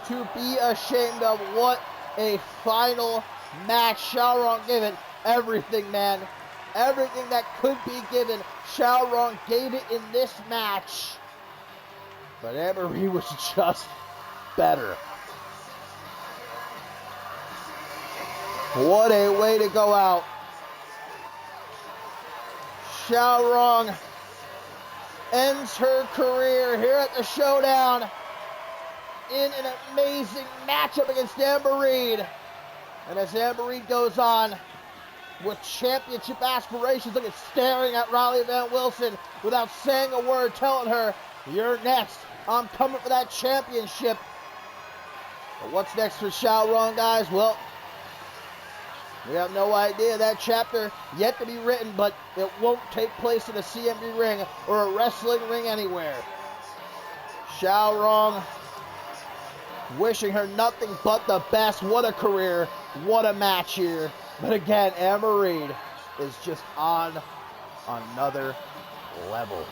to be ashamed of. What a final match. Xiaorong gave it everything, man. Everything that could be given, Xiaorong gave it in this match. But Anne-Marie was just better. What a way to go out. Xiaorong ends her career here at the Showdown in an amazing matchup against Anne-Marie. And as Anne-Marie goes on with championship aspirations, look at staring at Riley Van Wilson without saying a word, telling her, "You're next. I'm coming for that championship." But what's next for Xiaorong, guys? Well, we have no idea. That chapter yet to be written, but it won't take place in a CMV ring or a wrestling ring anywhere. Xiaorong, wishing her nothing but the best. What a career. What a match here. But again, Anne-Marie is just on another level.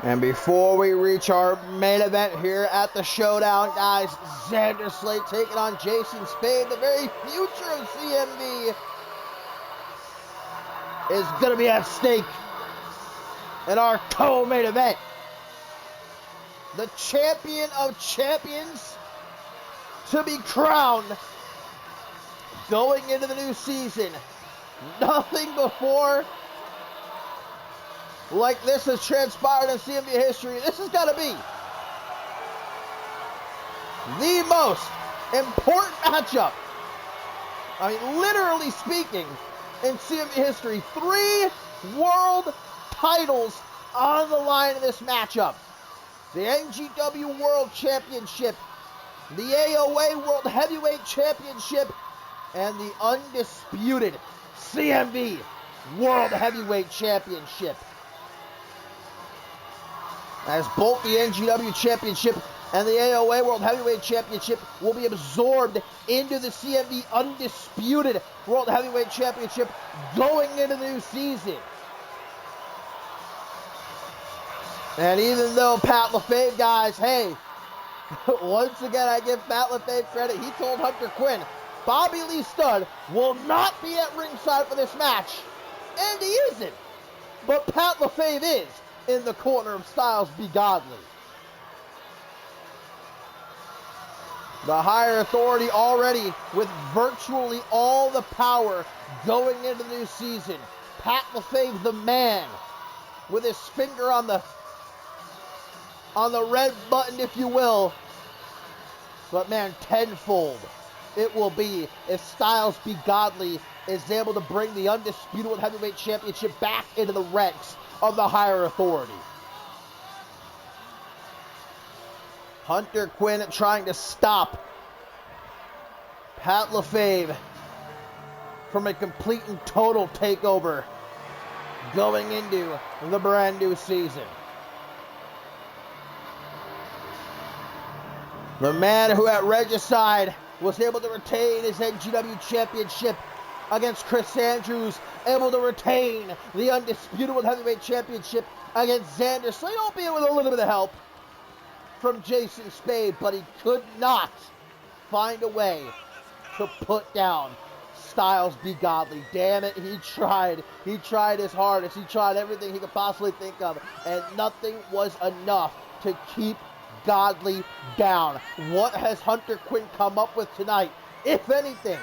And before we reach our main event here at the Showdown, guys, Xander Slate taking on Jason Spade. The very future of CMV is going to be at stake in our co-main event. The champion of champions to be crowned going into the new season. Nothing before, like this has transpired in CMV history. This is going to be the most important matchup, I mean, literally speaking, in CMV history. 3 world titles on the line in this matchup. The NGW World Championship, the AOA World Heavyweight Championship, and the undisputed CMV World Heavyweight Championship. As both the NGW Championship and the AOA World Heavyweight Championship will be absorbed into the CMV Undisputed World Heavyweight Championship going into the new season. And even though Pat LaFave, guys, hey, once again I give Pat LaFave credit. He told Hunter Quinn, Bobby Lee Stud will not be at ringside for this match. And he isn't. But Pat LaFave is in the corner of Styles Be Godly. The higher authority already with virtually all the power going into the new season. Pat LaFave, the man, with his finger on the red button, if you will. But man, tenfold it will be if Styles Be Godly is able to bring the Undisputed World Heavyweight Championship back into the ranks of the higher authority. Hunter Quinn trying to stop Pat LaFave from a complete and total takeover going into the brand new season. The man who at Regicide was able to retain his NGW Championship against Chris Andrews, able to retain the Undisputed World Heavyweight Championship against Xander Slate, albeit with a little bit of help from Jason Spade, but he could not find a way to put down Styles Be Godly. Damn it, he tried. He tried his hardest. He tried everything he could possibly think of, and nothing was enough to keep Godly down. What has Hunter Quinn come up with tonight, if anything?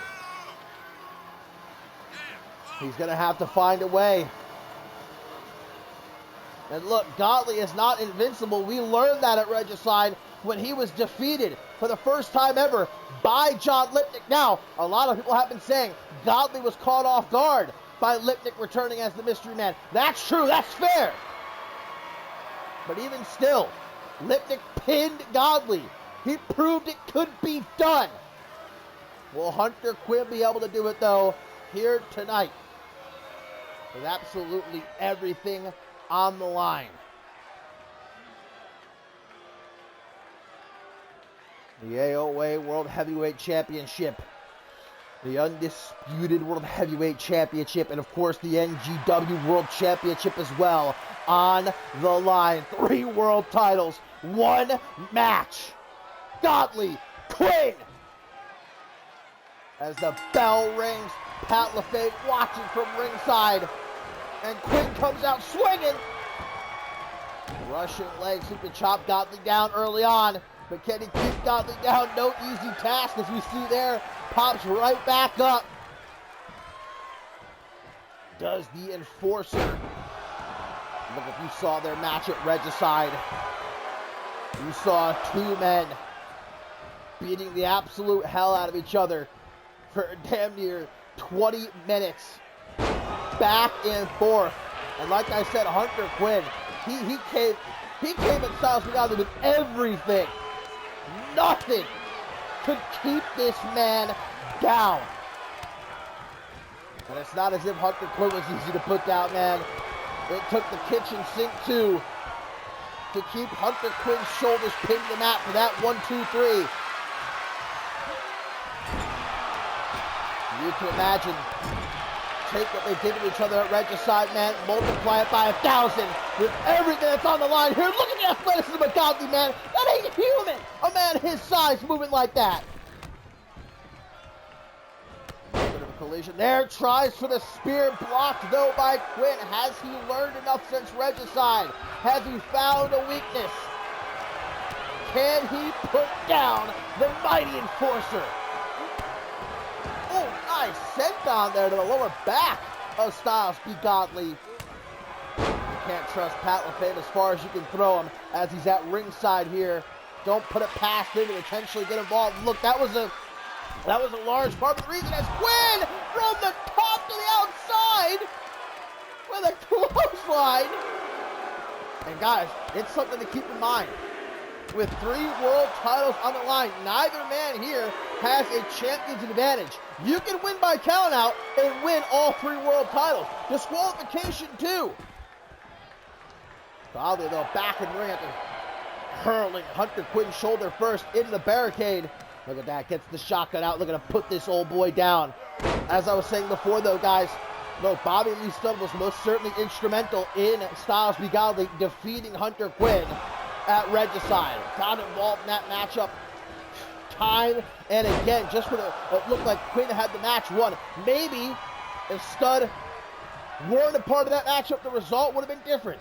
He's going to have to find a way. And look, Godly is not invincible. We learned that at Regicide when he was defeated for the first time ever by John Lipnick. Now, a lot of people have been saying Godly was caught off guard by Lipnick returning as the Mystery Man. That's true. That's fair. But even still, Lipnick pinned Godly. He proved it could be done. Will Hunter Quinn be able to do it, though, here tonight? With absolutely everything on the line. The AOA World Heavyweight Championship, the Undisputed World Heavyweight Championship, and of course the NGW World Championship as well on the line. 3 world titles, 1 match. Godly, Quinn. As the bell rings, Pat LaFave watching from ringside, and Quinn comes out swinging. Russian leg sweep to chop Godly down early on, but can he keep Godly down? No easy task, as we see there. Pops right back up. Does the Enforcer. Look, if you saw their match at Regicide, you saw 2 men beating the absolute hell out of each other for damn near 20 minutes. Back and forth. And like I said, Hunter Quinn, he came at Styles Be Godly with everything. Nothing could keep this man down. And it's not as if Hunter Quinn was easy to put down, man. It took the kitchen sink, too, to keep Hunter Quinn's shoulders pinned to the mat for that 1, 2, 3. You can imagine, take what they did to each other at Regicide, man, multiply it by 1,000 with everything that's on the line here. Look at the athleticism of Godly, man. That ain't human. A man his size moving like that. A bit of a collision there. Tries for the spear, blocked though by Quinn. Has he learned enough since Regicide? Has he found a weakness? Can he put down the mighty Enforcer? Oh, nice senton there to the lower back of Styles Be Godly. can't trust Pat LaFave as far as you can throw him as he's at ringside here. Don't put it past him to potentially get involved. Look, that was a large part of the reason as Quinn from the top to the outside with a clothesline. And guys, it's something to keep in mind. With 3 world titles on the line, neither man here has a champion's advantage. You can win by countout and win all 3 world titles. Disqualification too. Godley though back in ring after hurling Hunter Quinn's shoulder first into the barricade. Look at that, gets the shotgun out, looking to put this old boy down. As I was saying before though, guys, no, Bobby Lee Studd was most certainly instrumental in Styles v. Godley defeating Hunter Quinn at Regicide. Got involved in that matchup time and again, just for it looked like Quinn had the match won. Maybe if Studd weren't a part of that matchup, the result would have been different.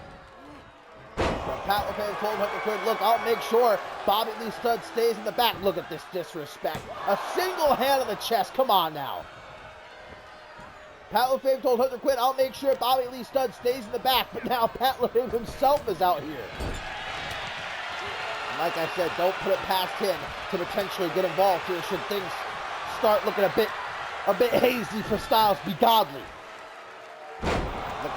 But Pat LaFave told Hunter Quinn, look, I'll make sure Bobby Lee Studd stays in the back. Look at this disrespect. A single hand on the chest. Come on now. Pat LaFave told Hunter Quinn, I'll make sure Bobby Lee Studd stays in the back. But now Pat LaFave himself is out here. And like I said, don't put it past him to potentially get involved here should things start looking a bit hazy for Styles v. Godley. Look,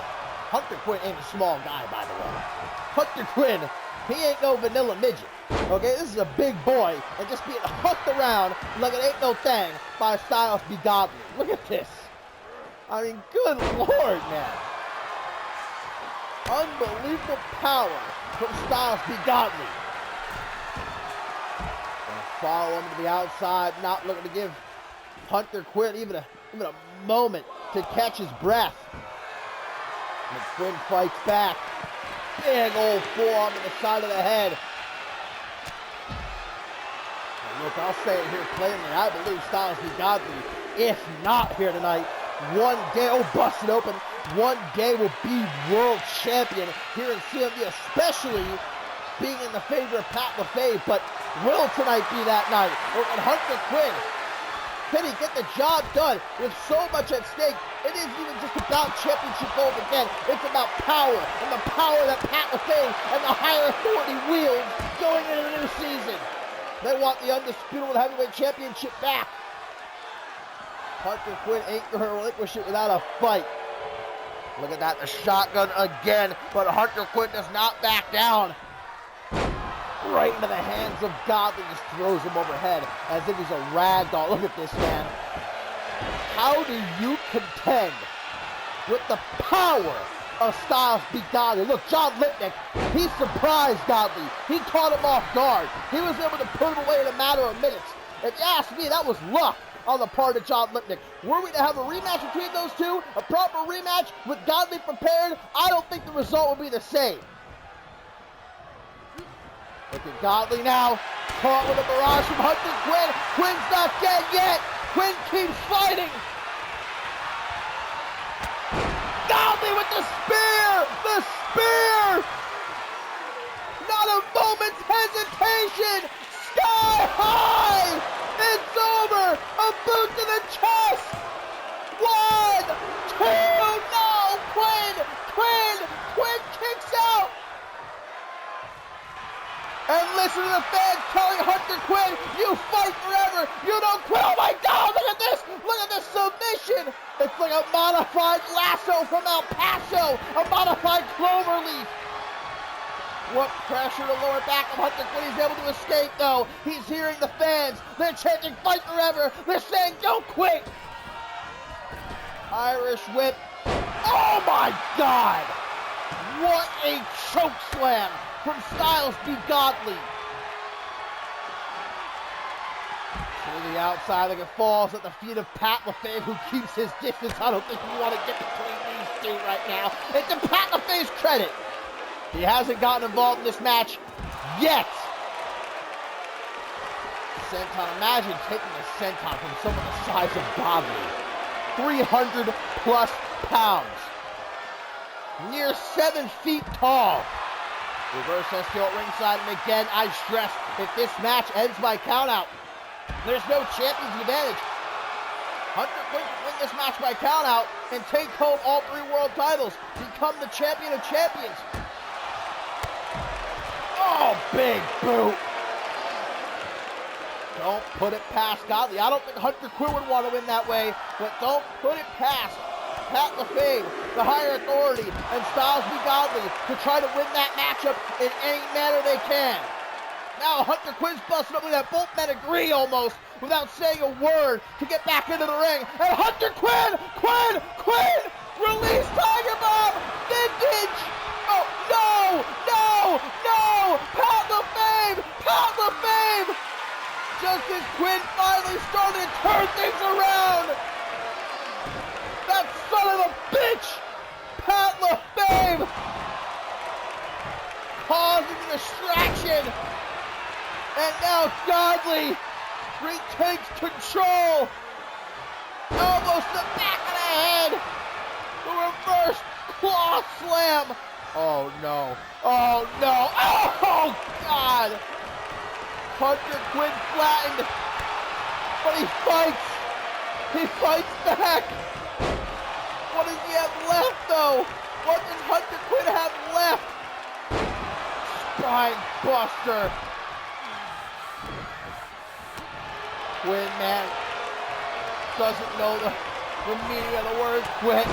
Hunter Quinn ain't a small guy, by the way. Hunter Quinn, he ain't no vanilla midget. Okay, this is a big boy, and just being hooked around like it ain't no thing by Styles v. Godley. Look at this. I mean, good Lord, man. Unbelievable power from Styles v. Godley. Gonna follow him to the outside, not looking to give Hunter Quinn even a moment to catch his breath. And Quinn fights back. Big old forearm to the side of the head. And look, I'll say it here plainly. I believe Styles v. Godley, if not here tonight, one day, busted open, one day will be world champion here in CMV, especially being in the favor of Pat LaFave. But will tonight be that night? Or can Hunter Quinn, can he get the job done with so much at stake? It isn't even just about championship gold again. It's about power, and the power that Pat LaFave and the higher authority wields going into the new season. They want the undisputed heavyweight championship back. Hunter Quinn ain't going to relinquish it without a fight. Look at that, the shotgun again, but Hunter Quinn does not back down. Right into the hands of Godley, just throws him overhead as if he's a rag doll. Look at this, man. How do you contend with the power of Styles v. Godley? Look, John Lipnick, he surprised Godley. He caught him off guard. He was able to put him away in a matter of minutes. If you ask me, that was luck on the part of John Lipnick. Were we to have a rematch between those two, a proper rematch with Godley prepared, I don't think the result would be the same. Look at Godley now, caught with a barrage from Hunter Quinn. Quinn's not dead yet. Quinn keeps fighting. Godley with the spear! The spear! Not a moment's hesitation! Sky high! It's over! A boot to the chest! 1, 2, no! Quinn kicks out! And listen to the fans telling Hunter Quinn, you fight forever! You don't quit! Oh my God! Look at this! Look at this submission! It's like a modified lasso from El Paso! A modified cloverleaf! What pressure to lower back of Hunter Quinn. He's able to escape though. He's hearing the fans. They're chanting fight forever. They're saying don't quit. Irish whip. Oh my God. What a choke slam from Styles v. Godley. To the outside, like it falls at the feet of Pat LaFave, who keeps his distance. I don't think you want to get between these two right now. And to Pat LaFave's credit, he hasn't gotten involved in this match yet. Senton, imagine taking a senton from someone the size of Godley. 300 plus pounds. Near 7 feet tall. Reverse STO at ringside, and again, I stress, if this match ends by countout, there's no champion's advantage. Hunter Quinn can win this match by countout and take home all 3 world titles. Become the champion of champions. Oh, big boot. Don't put it past Godley. I don't think Hunter Quinn would want to win that way, but don't put it past Pat LaFave, the higher authority, and Styles B. Godley to try to win that matchup in any manner they can. Now Hunter Quinn's busting up with that. Both men agree almost without saying a word to get back into the ring. And Hunter Quinn! Release Tiger Bomb! Vintage! Oh, no! Pat LaFave! Just as Quinn finally started to turn things around! That son of a bitch! Pat LaFave! Causing the distraction! And now Godley retakes control. Almost the back of the head. The reverse claw slam. Oh no. Oh God. Hunter Quinn flattened. But he fights. He fights back. What does he have left though? What does Hunter Quinn have left? Spine buster. Quinn, man, doesn't know the meaning of the word quit.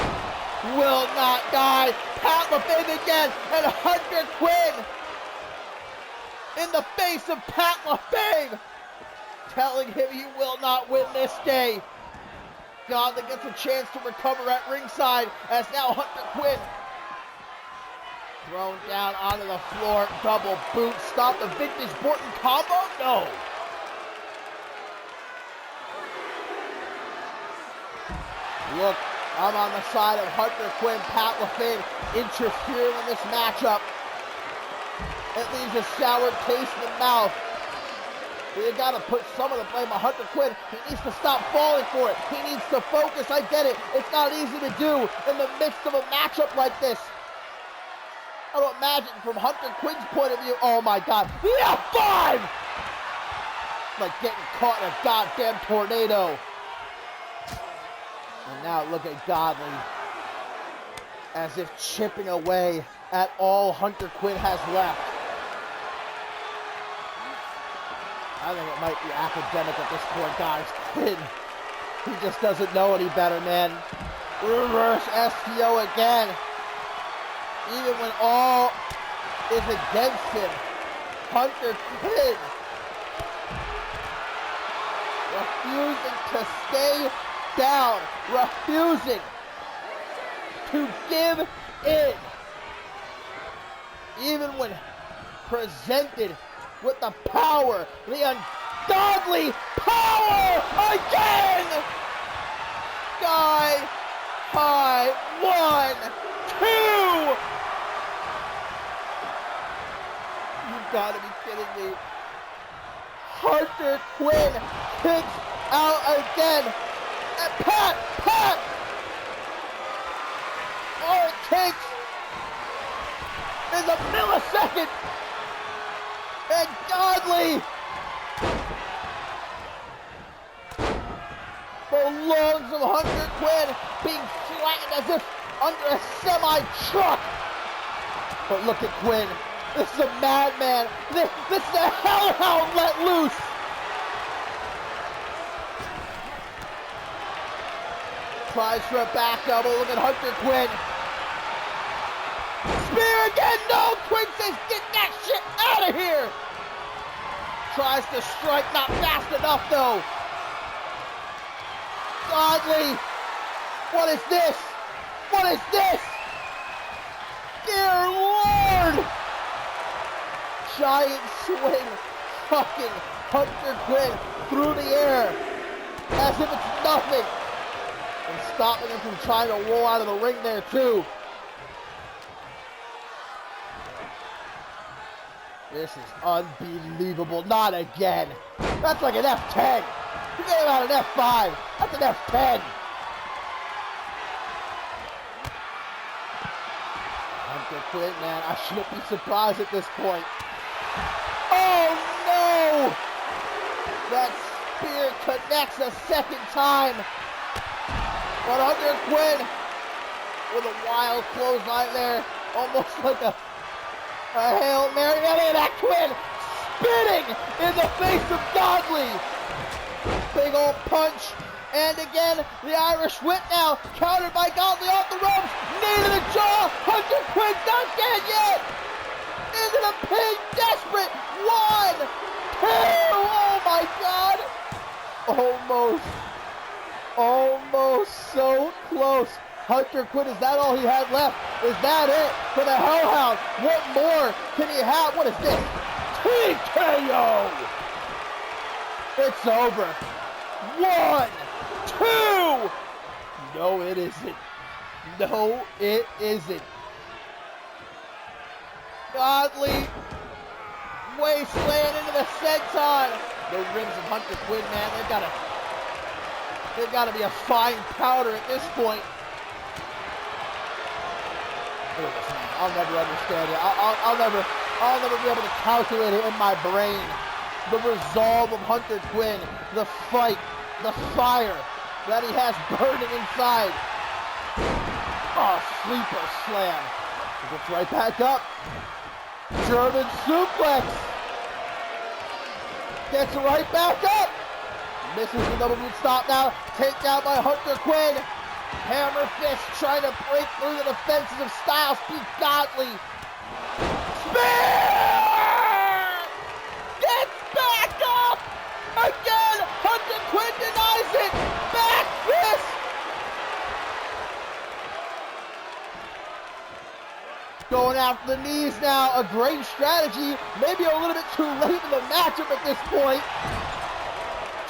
Will not die. Pat LaFave again, and Hunter Quinn in the face of Pat LaFave, telling him he will not win this day. Godley gets a chance to recover at ringside, as now Hunter Quinn thrown down onto the floor. Double boot. Stop the vintage Borton combo? No. Look, I'm on the side of Hunter Quinn. Pat LaFave interfering in this matchup. It leaves a sour taste in the mouth. You gotta put some of the blame on Hunter Quinn. He needs to stop falling for it. He needs to focus. I get it. It's not easy to do in the midst of a matchup like this. I don't imagine from Hunter Quinn's point of view. Oh my God. The F5! Like getting caught in a goddamn tornado. And now look at Godley, as if chipping away at all Hunter Quinn has left. I think it might be academic at this point, guys. Quinn, he just doesn't know any better, man. Reverse STO again. Even when all is against him, Hunter Quinn refusing to stay down, refusing to give in. Even when presented with the power, the ungodly power again! Sky high, 1, 2! You gotta be kidding me. Hunter Quinn kicks out again. And Pat! All it takes is a millisecond. And Godley, the lungs of Hunter Quinn being flattened as if under a semi-truck. But look at Quinn. This is a madman. This is a hellhound let loose. Tries for a back double. Look at Hunter Quinn. Spear again. No. Quinn says, get that shit out of here. Tries to strike. Not fast enough, though. Godley. What is this? What is this? Dear Lord. Giant swing. Fucking Hunter Quinn through the air. As if it's nothing. And stopping him from trying to roll out of the ring there, too. This is unbelievable. Not again. That's like an F10. You get him out an F5. That's an F10. Hunter Quinn, man, I shouldn't be surprised at this point. Oh, no! That spear connects a second time. But Hunter Quinn with a wild clothesline there, almost like a Hail Mary. And look at that, Quinn spitting in the face of Godley. Big old punch. And again, the Irish whip now, countered by Godley off the ropes. Knee to the jaw. Hunter Quinn not dead yet. Into the pin, desperate. 1, 2. Oh my God. Almost so close. Hunter Quinn, is that all he had left? Is that it for the Hellhound? What more can he have? What is this? TKO! It's over. 1, 2! No, it isn't. No, it isn't. Godley wasteland into the senton. The ribs of Hunter Quinn, man, they've got to be a fine powder at this point. Look at this, man. I'll never understand it. I'll never be able to calculate it in my brain. The resolve of Hunter Quinn, the fight, the fire that he has burning inside. Oh, sleeper slam. He gets right back up. German suplex. Gets right back up. Misses the double boot stop now. Takedown by Hunter Quinn. Hammer fist trying to break through the defenses of Styles. Beat Godley. Spear! Gets back up! Again! Hunter Quinn denies it! Back fist! Going after the knees now. A great strategy. Maybe a little bit too late in the matchup at this point.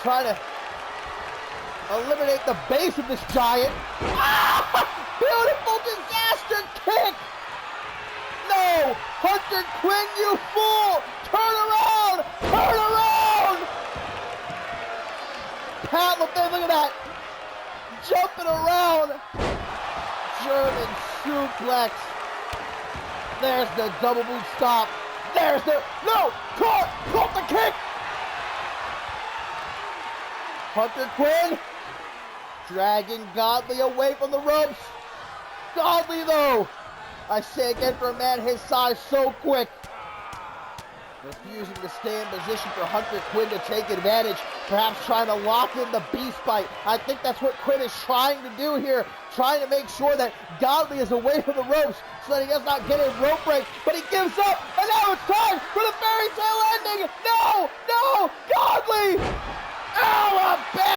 Trying to eliminate the base of this giant. Ah! Beautiful disaster kick! No! Hunter Quinn, you fool! Turn around! Turn around! Pat LaFay, look at that! Jumping around! German suplex. There's the double boot stop. There's the... No! Caught the kick! Hunter Quinn dragging Godley away from the ropes. Godley, though, I say again, for a man his size, so quick. Refusing to stay in position for Hunter Quinn to take advantage. Perhaps trying to lock in the beast bite. I think that's what Quinn is trying to do here. Trying to make sure that Godley is away from the ropes so that he does not get a rope break. But he gives up, and now it's time for the fairy tale ending. No, Godley! Alabama!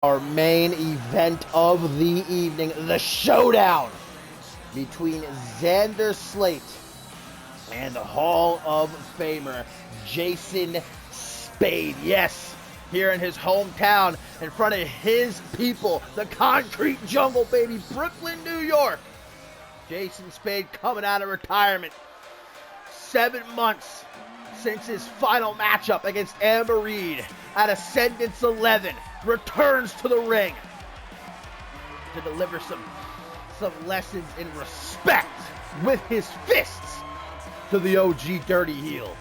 Our main event of the evening, the showdown between Xander SLATE and the Hall of Famer Jason SPADE. Yes, here in his hometown, in front of his people, the concrete jungle, baby, Brooklyn, New York. Jason SPADE coming out of retirement. 7 months since his final matchup against Amber Reed at Ascendance 11, returns to the ring to deliver some lessons in respect with his fists to the OG Dirty Heel.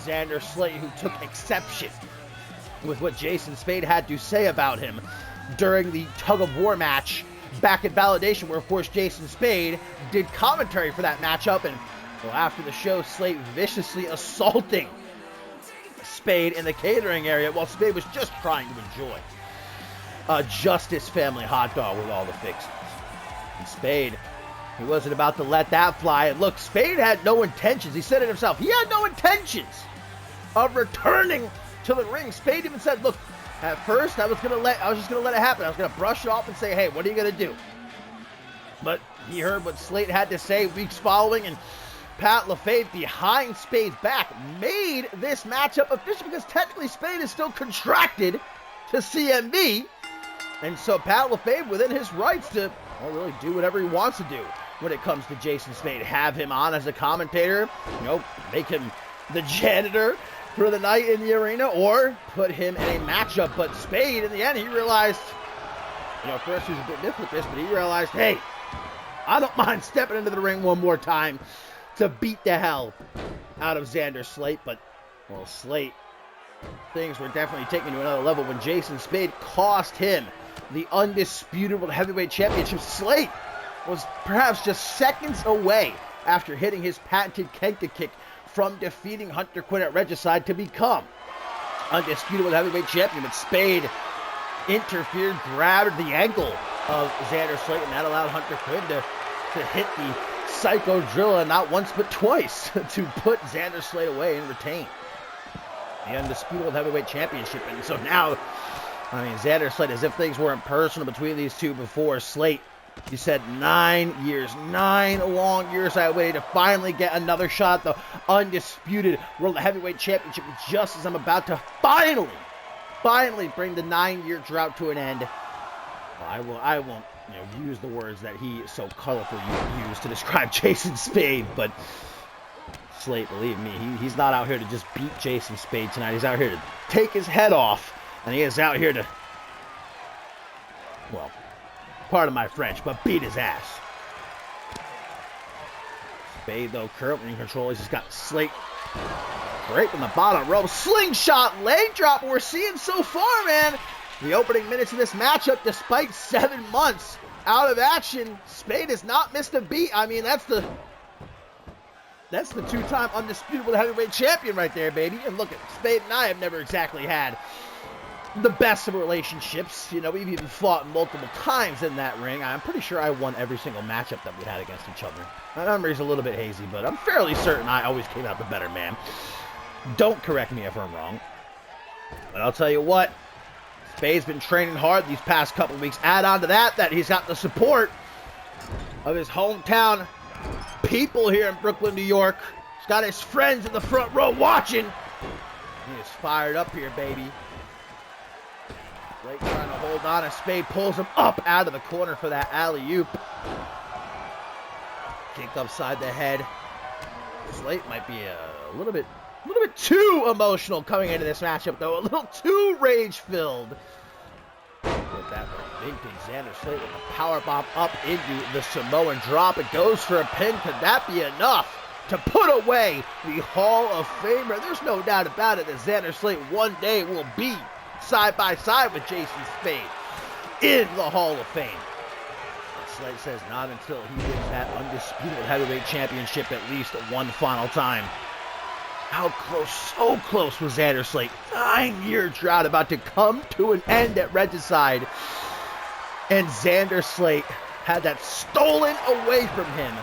Xander SLATE, who took exception with what Jason SPADE had to say about him during the tug-of-war match back at Validation, where, of course, Jason SPADE did commentary for that matchup, and well, after the show, SLATE viciously assaulting SPADE in the catering area while SPADE was just trying to enjoy a Justice Family hot dog with all the fixings. And SPADE, he wasn't about to let that fly. And look, SPADE had no intentions. He said it himself. He had no intentions of returning to the ring. SPADE even said, look, at first I was just gonna let it happen. I was gonna brush it off and say, hey, what are you gonna do? But he heard what SLATE had to say weeks following, and Pat LaFave, behind SPADE's back, made this matchup official because technically SPADE is still contracted to CMV. And so Pat LaFave, within his rights to really do whatever he wants to do when it comes to Jason SPADE. Have him on as a commentator, make him the janitor for the night in the arena, or put him in a matchup. But SPADE, in the end, he realized, first he was a bit miffed with this, but he realized, hey, I don't mind stepping into the ring one more time to beat the hell out of Xander SLATE. But, well, SLATE, things were definitely taken to another level when Jason SPADE cost him the undisputed World Heavyweight Championship. SLATE was perhaps just seconds away after hitting his patented Kenta kick from defeating Hunter Quinn at Regicide to become undisputed World Heavyweight Champion. But SPADE interfered, grabbed the ankle of Xander SLATE, and that allowed Hunter Quinn to hit the Psycho Driller not once but twice to put Xander SLATE away and retain the undisputed World Heavyweight Championship. And so now, Xander SLATE, as if things weren't personal between these two before, SLATE, he said 9 long years I waited to finally get another shot at the undisputed World Heavyweight Championship, just as I'm about to finally bring the 9-year drought to an end. Well, I won't use the words that he so colorfully used to describe Jason SPADE, but SLATE, believe me, he's not out here to just beat Jason SPADE tonight. He's out here to take his head off, and he is out here to, well, pardon my French, but beat his ass. SPADE, though, currently in control. He's just got SLATE right from the bottom rope. Slingshot leg drop we're seeing so far, man. The opening minutes of this matchup, despite 7 months out of action, SPADE has not missed a beat. That's the two-time undisputed World Heavyweight Champion right there, baby. And look, SPADE and I have never exactly had the best of relationships. We've even fought multiple times in that ring. I'm pretty sure I won every single matchup that we had against each other. My memory's a little bit hazy, but I'm fairly certain I always came out the better man. Don't correct me if I'm wrong. But I'll tell you what, SPADE's been training hard these past couple of weeks. Add on to that he's got the support of his hometown people here in Brooklyn, New York. He's got his friends in the front row watching. He is fired up here, baby. SLATE trying to hold on, and SPADE pulls him up out of the corner for that alley-oop. Kick upside the head. SLATE might be a little bit too emotional coming into this matchup, though. A little too rage-filled. With that big Xander SLATE with a powerbomb up into the Samoan drop. It goes for a pin. Could that be enough to put away the Hall of Famer? There's no doubt about it that Xander SLATE one day will be side by side with Jason SPADE in the Hall of Fame. But SLATE says not until he wins that undisputed heavyweight championship at least one final time. How close, so close was Xander SLATE. 9-year drought about to come to an end at Regicide. And Xander SLATE had that stolen away from him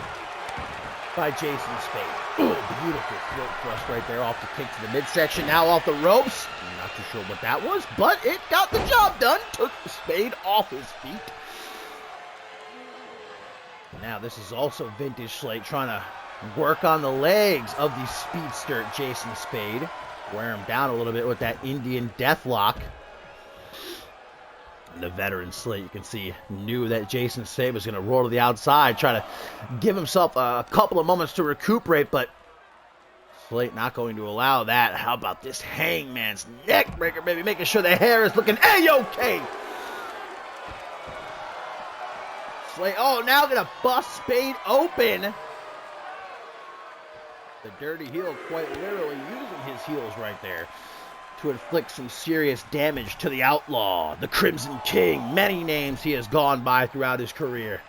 by Jason SPADE. Ooh, beautiful throat thrust right there off the kick to the midsection. Now off the ropes. I'm not too sure what that was, but it got the job done. Took Spade off his feet. Now this is also vintage Slate trying to work on the legs of the speedster Jason Spade. Wear him down a little bit with that Indian deathlock. And the veteran Slate, you can see, knew that Jason Spade was going to roll to the outside, try to give himself a couple of moments to recuperate, but Slate not going to allow that. How about this hangman's neck breaker, baby, making sure the hair is looking A-OK. Slate, oh, now going to bust Spade open. The dirty heel quite literally using his heels right there to inflict some serious damage to the Outlaw, the Crimson King. Many names he has gone by throughout his career.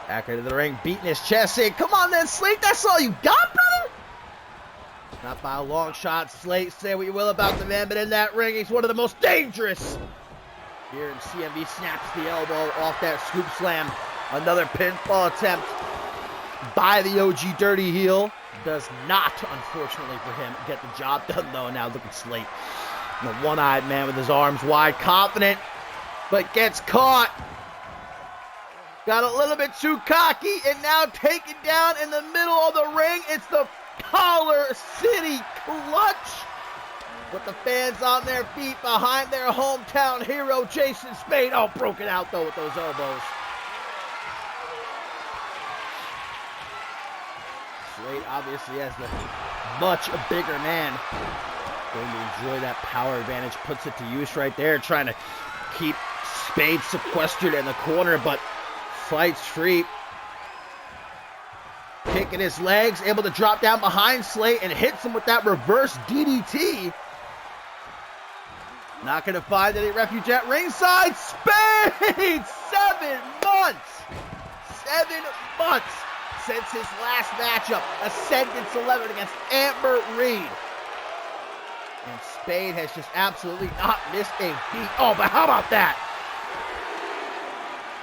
Back into the ring, beating his chest, saying, come on then, Slate, that's all you got, brother? Not by a long shot, Slate. Say what you will about the man, but in that ring, he's one of the most dangerous. Here in CMV, snaps the elbow off that scoop slam. Another pinfall attempt by the OG Dirty Heel. Does not, unfortunately for him, get the job done, though. Now look at Slate. The one-eyed man with his arms wide, confident, but gets caught. Got a little bit too cocky, and now taken down in the middle of the ring. It's the Collar City Clutch, with the fans on their feet behind their hometown hero, Jason Spade. Oh, broken out, though, with those elbows. Slate obviously as the much bigger man going to enjoy that power advantage, puts it to use right there, trying to keep Spade sequestered in the corner, but fights free. Kicking his legs, able to drop down behind Slate and hits him with that reverse DDT. Not going to find any refuge at ringside. Spade! 7 months! 7 months! Since his last matchup, Ascendance 11 against Amber Reed. And Spade has just absolutely not missed a beat. Oh, but how about that?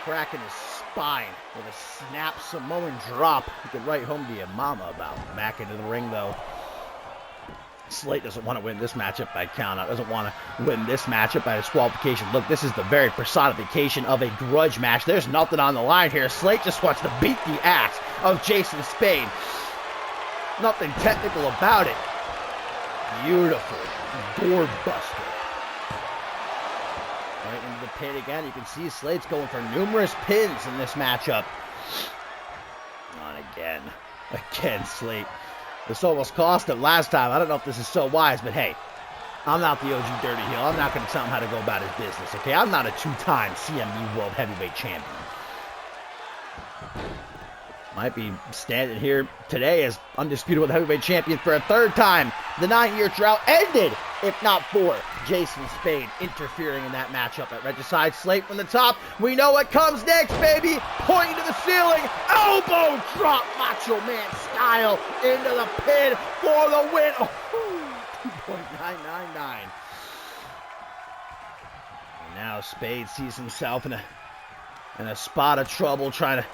Cracking his spine with a snap Samoan drop. You could write home to your mama about. Back into the ring, though. Slate doesn't want to win this matchup by countout. Doesn't want to win this matchup by disqualification. Look, this is the very personification of a grudge match. There's nothing on the line here. Slate just wants to beat the ass of Jason Spade. Nothing technical about it. Beautiful doorbuster. Right into the pin again. You can see Slate's going for numerous pins in this matchup. On again. Again, Slate. This almost cost him last time. I don't know if this is so wise, but hey, I'm not the OG Dirty Heel. I'm not going to tell him how to go about his business, okay? I'm not a 2-time CMV World Heavyweight Champion. Might be standing here today as undisputed World Heavyweight Champion for a 3rd time. The 9-year drought ended, if not for Jason Spade interfering in that matchup at Regicide. Slate from the top. We know what comes next, baby. Pointing to the ceiling. Elbow drop, Macho Man style, into the pin for the win. Oh, 2.999. And now Spade sees himself in a spot of trouble, trying to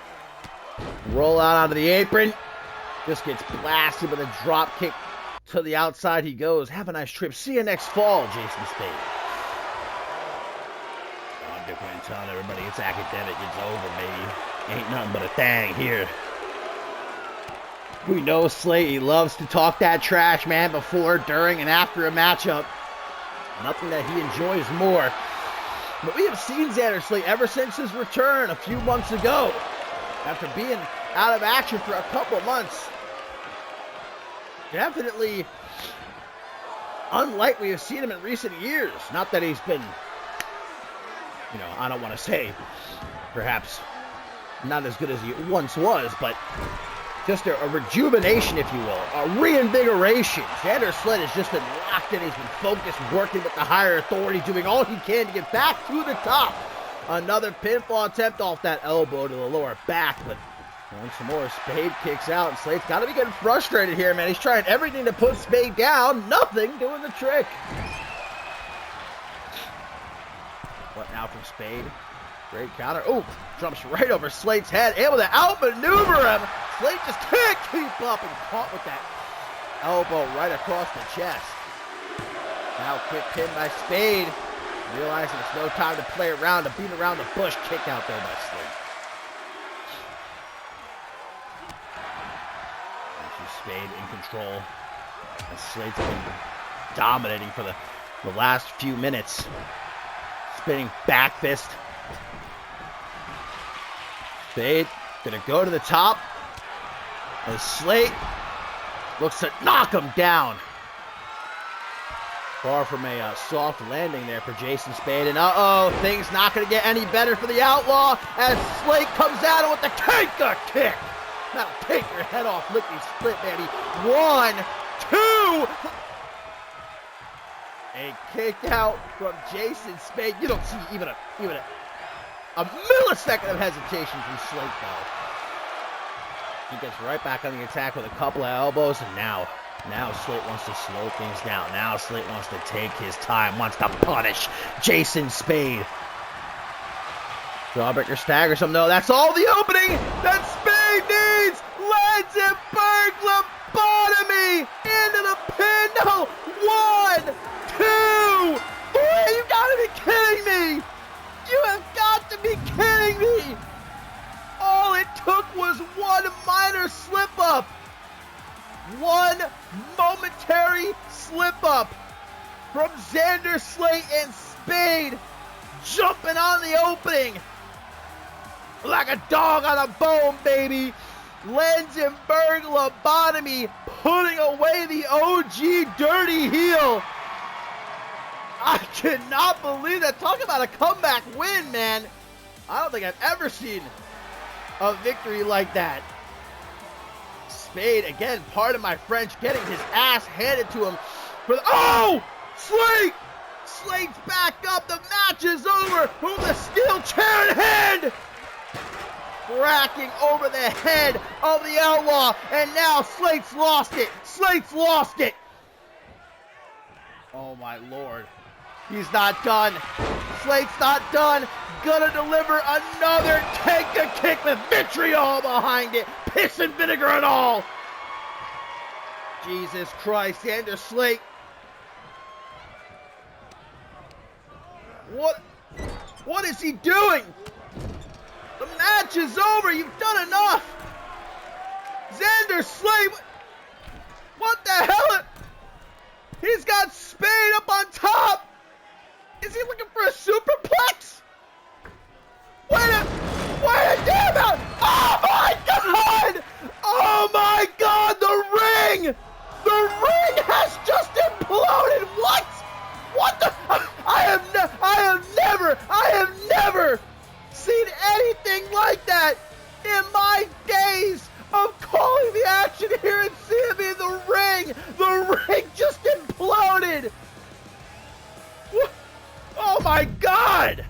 roll out onto the apron. Just gets blasted with a drop kick to the outside he goes. Have a nice trip. See you next fall, Jason Spade. I'm just going to tell everybody it's academic. It's over, baby. Ain't nothing but a thing here. We know Slate, he loves to talk that trash, man, before, during, and after a matchup. Nothing that he enjoys more. But we have seen Xander Slate ever since his return a few months ago. After being out of action for a couple of months. Definitely unlike we have seen him in recent years. Not that he's been, I don't want to say perhaps not as good as he once was, but just a rejuvenation, if you will, a reinvigoration. Xander Slate has just been locked in. He's been focused, working with the higher authority, doing all he can to get back to the top. Another pinfall attempt off that elbow to the lower back, but once some more, Spade kicks out, and Slate's got to be getting frustrated here, man. He's trying everything to put Spade down, nothing doing the trick. What now from Spade? Great counter. Oh, jumps right over Slate's head. Able to outmaneuver him. Slate just can't keep up and caught with that elbow right across the chest. Now quick pin by Spade. Realizing it's no time to play around, to beat around the bush. Kick out there by Slate. Spade in control. And Slate's been dominating for the last few minutes. Spinning back fist. Spade gonna go to the top. And Slate looks to knock him down. Far from a soft landing there for Jason Spade. And things not gonna get any better for the Outlaw as Slate comes at him with the Kanka kick. That'll take your head off, lickety split, baby. 1, 2. A kick out from Jason Spade. You don't see even a millisecond of hesitation from Slate, though. He gets right back on the attack with a couple of elbows, and now Slate wants to slow things down. Now Slate wants to take his time, wants to punish Jason Spade. Jawbreaker staggers him, though. That's all the opening that Spade needs. Lanzenberg lobotomy into the pin. No, 1, 2, 3. You gotta be kidding me. You have got to be kidding me. All it took was one minor slip up. One momentary slip up from Xander Slate and Spade jumping on the opening like a dog on a bone, baby. Lanzenberg lobotomy, putting away the OG dirty heel. I cannot believe that. Talk about a comeback win, man. I don't think I've ever seen a victory like that. Spade, again, pardon my French, getting his ass handed to him for the, Slate! Slate's back up, the match is over, with the steel chair in hand! Cracking over the head of the Outlaw, and now Slate's lost it! Slate's lost it! Oh my lord. He's not done. Slate's not done. Gonna deliver another Kanka kick with vitriol behind it. Piss and vinegar and all. Jesus Christ, Xander Slate. What is he doing? The match is over. You've done enough. Xander Slate. What the hell? He's got Spade up on top. Is he looking for a superplex? Wait a damn out! Oh my god! Oh my god, the ring! The ring has just imploded! What? What the? I have never seen anything like that in my days of calling the action here at CMV. The ring just imploded! Oh my god!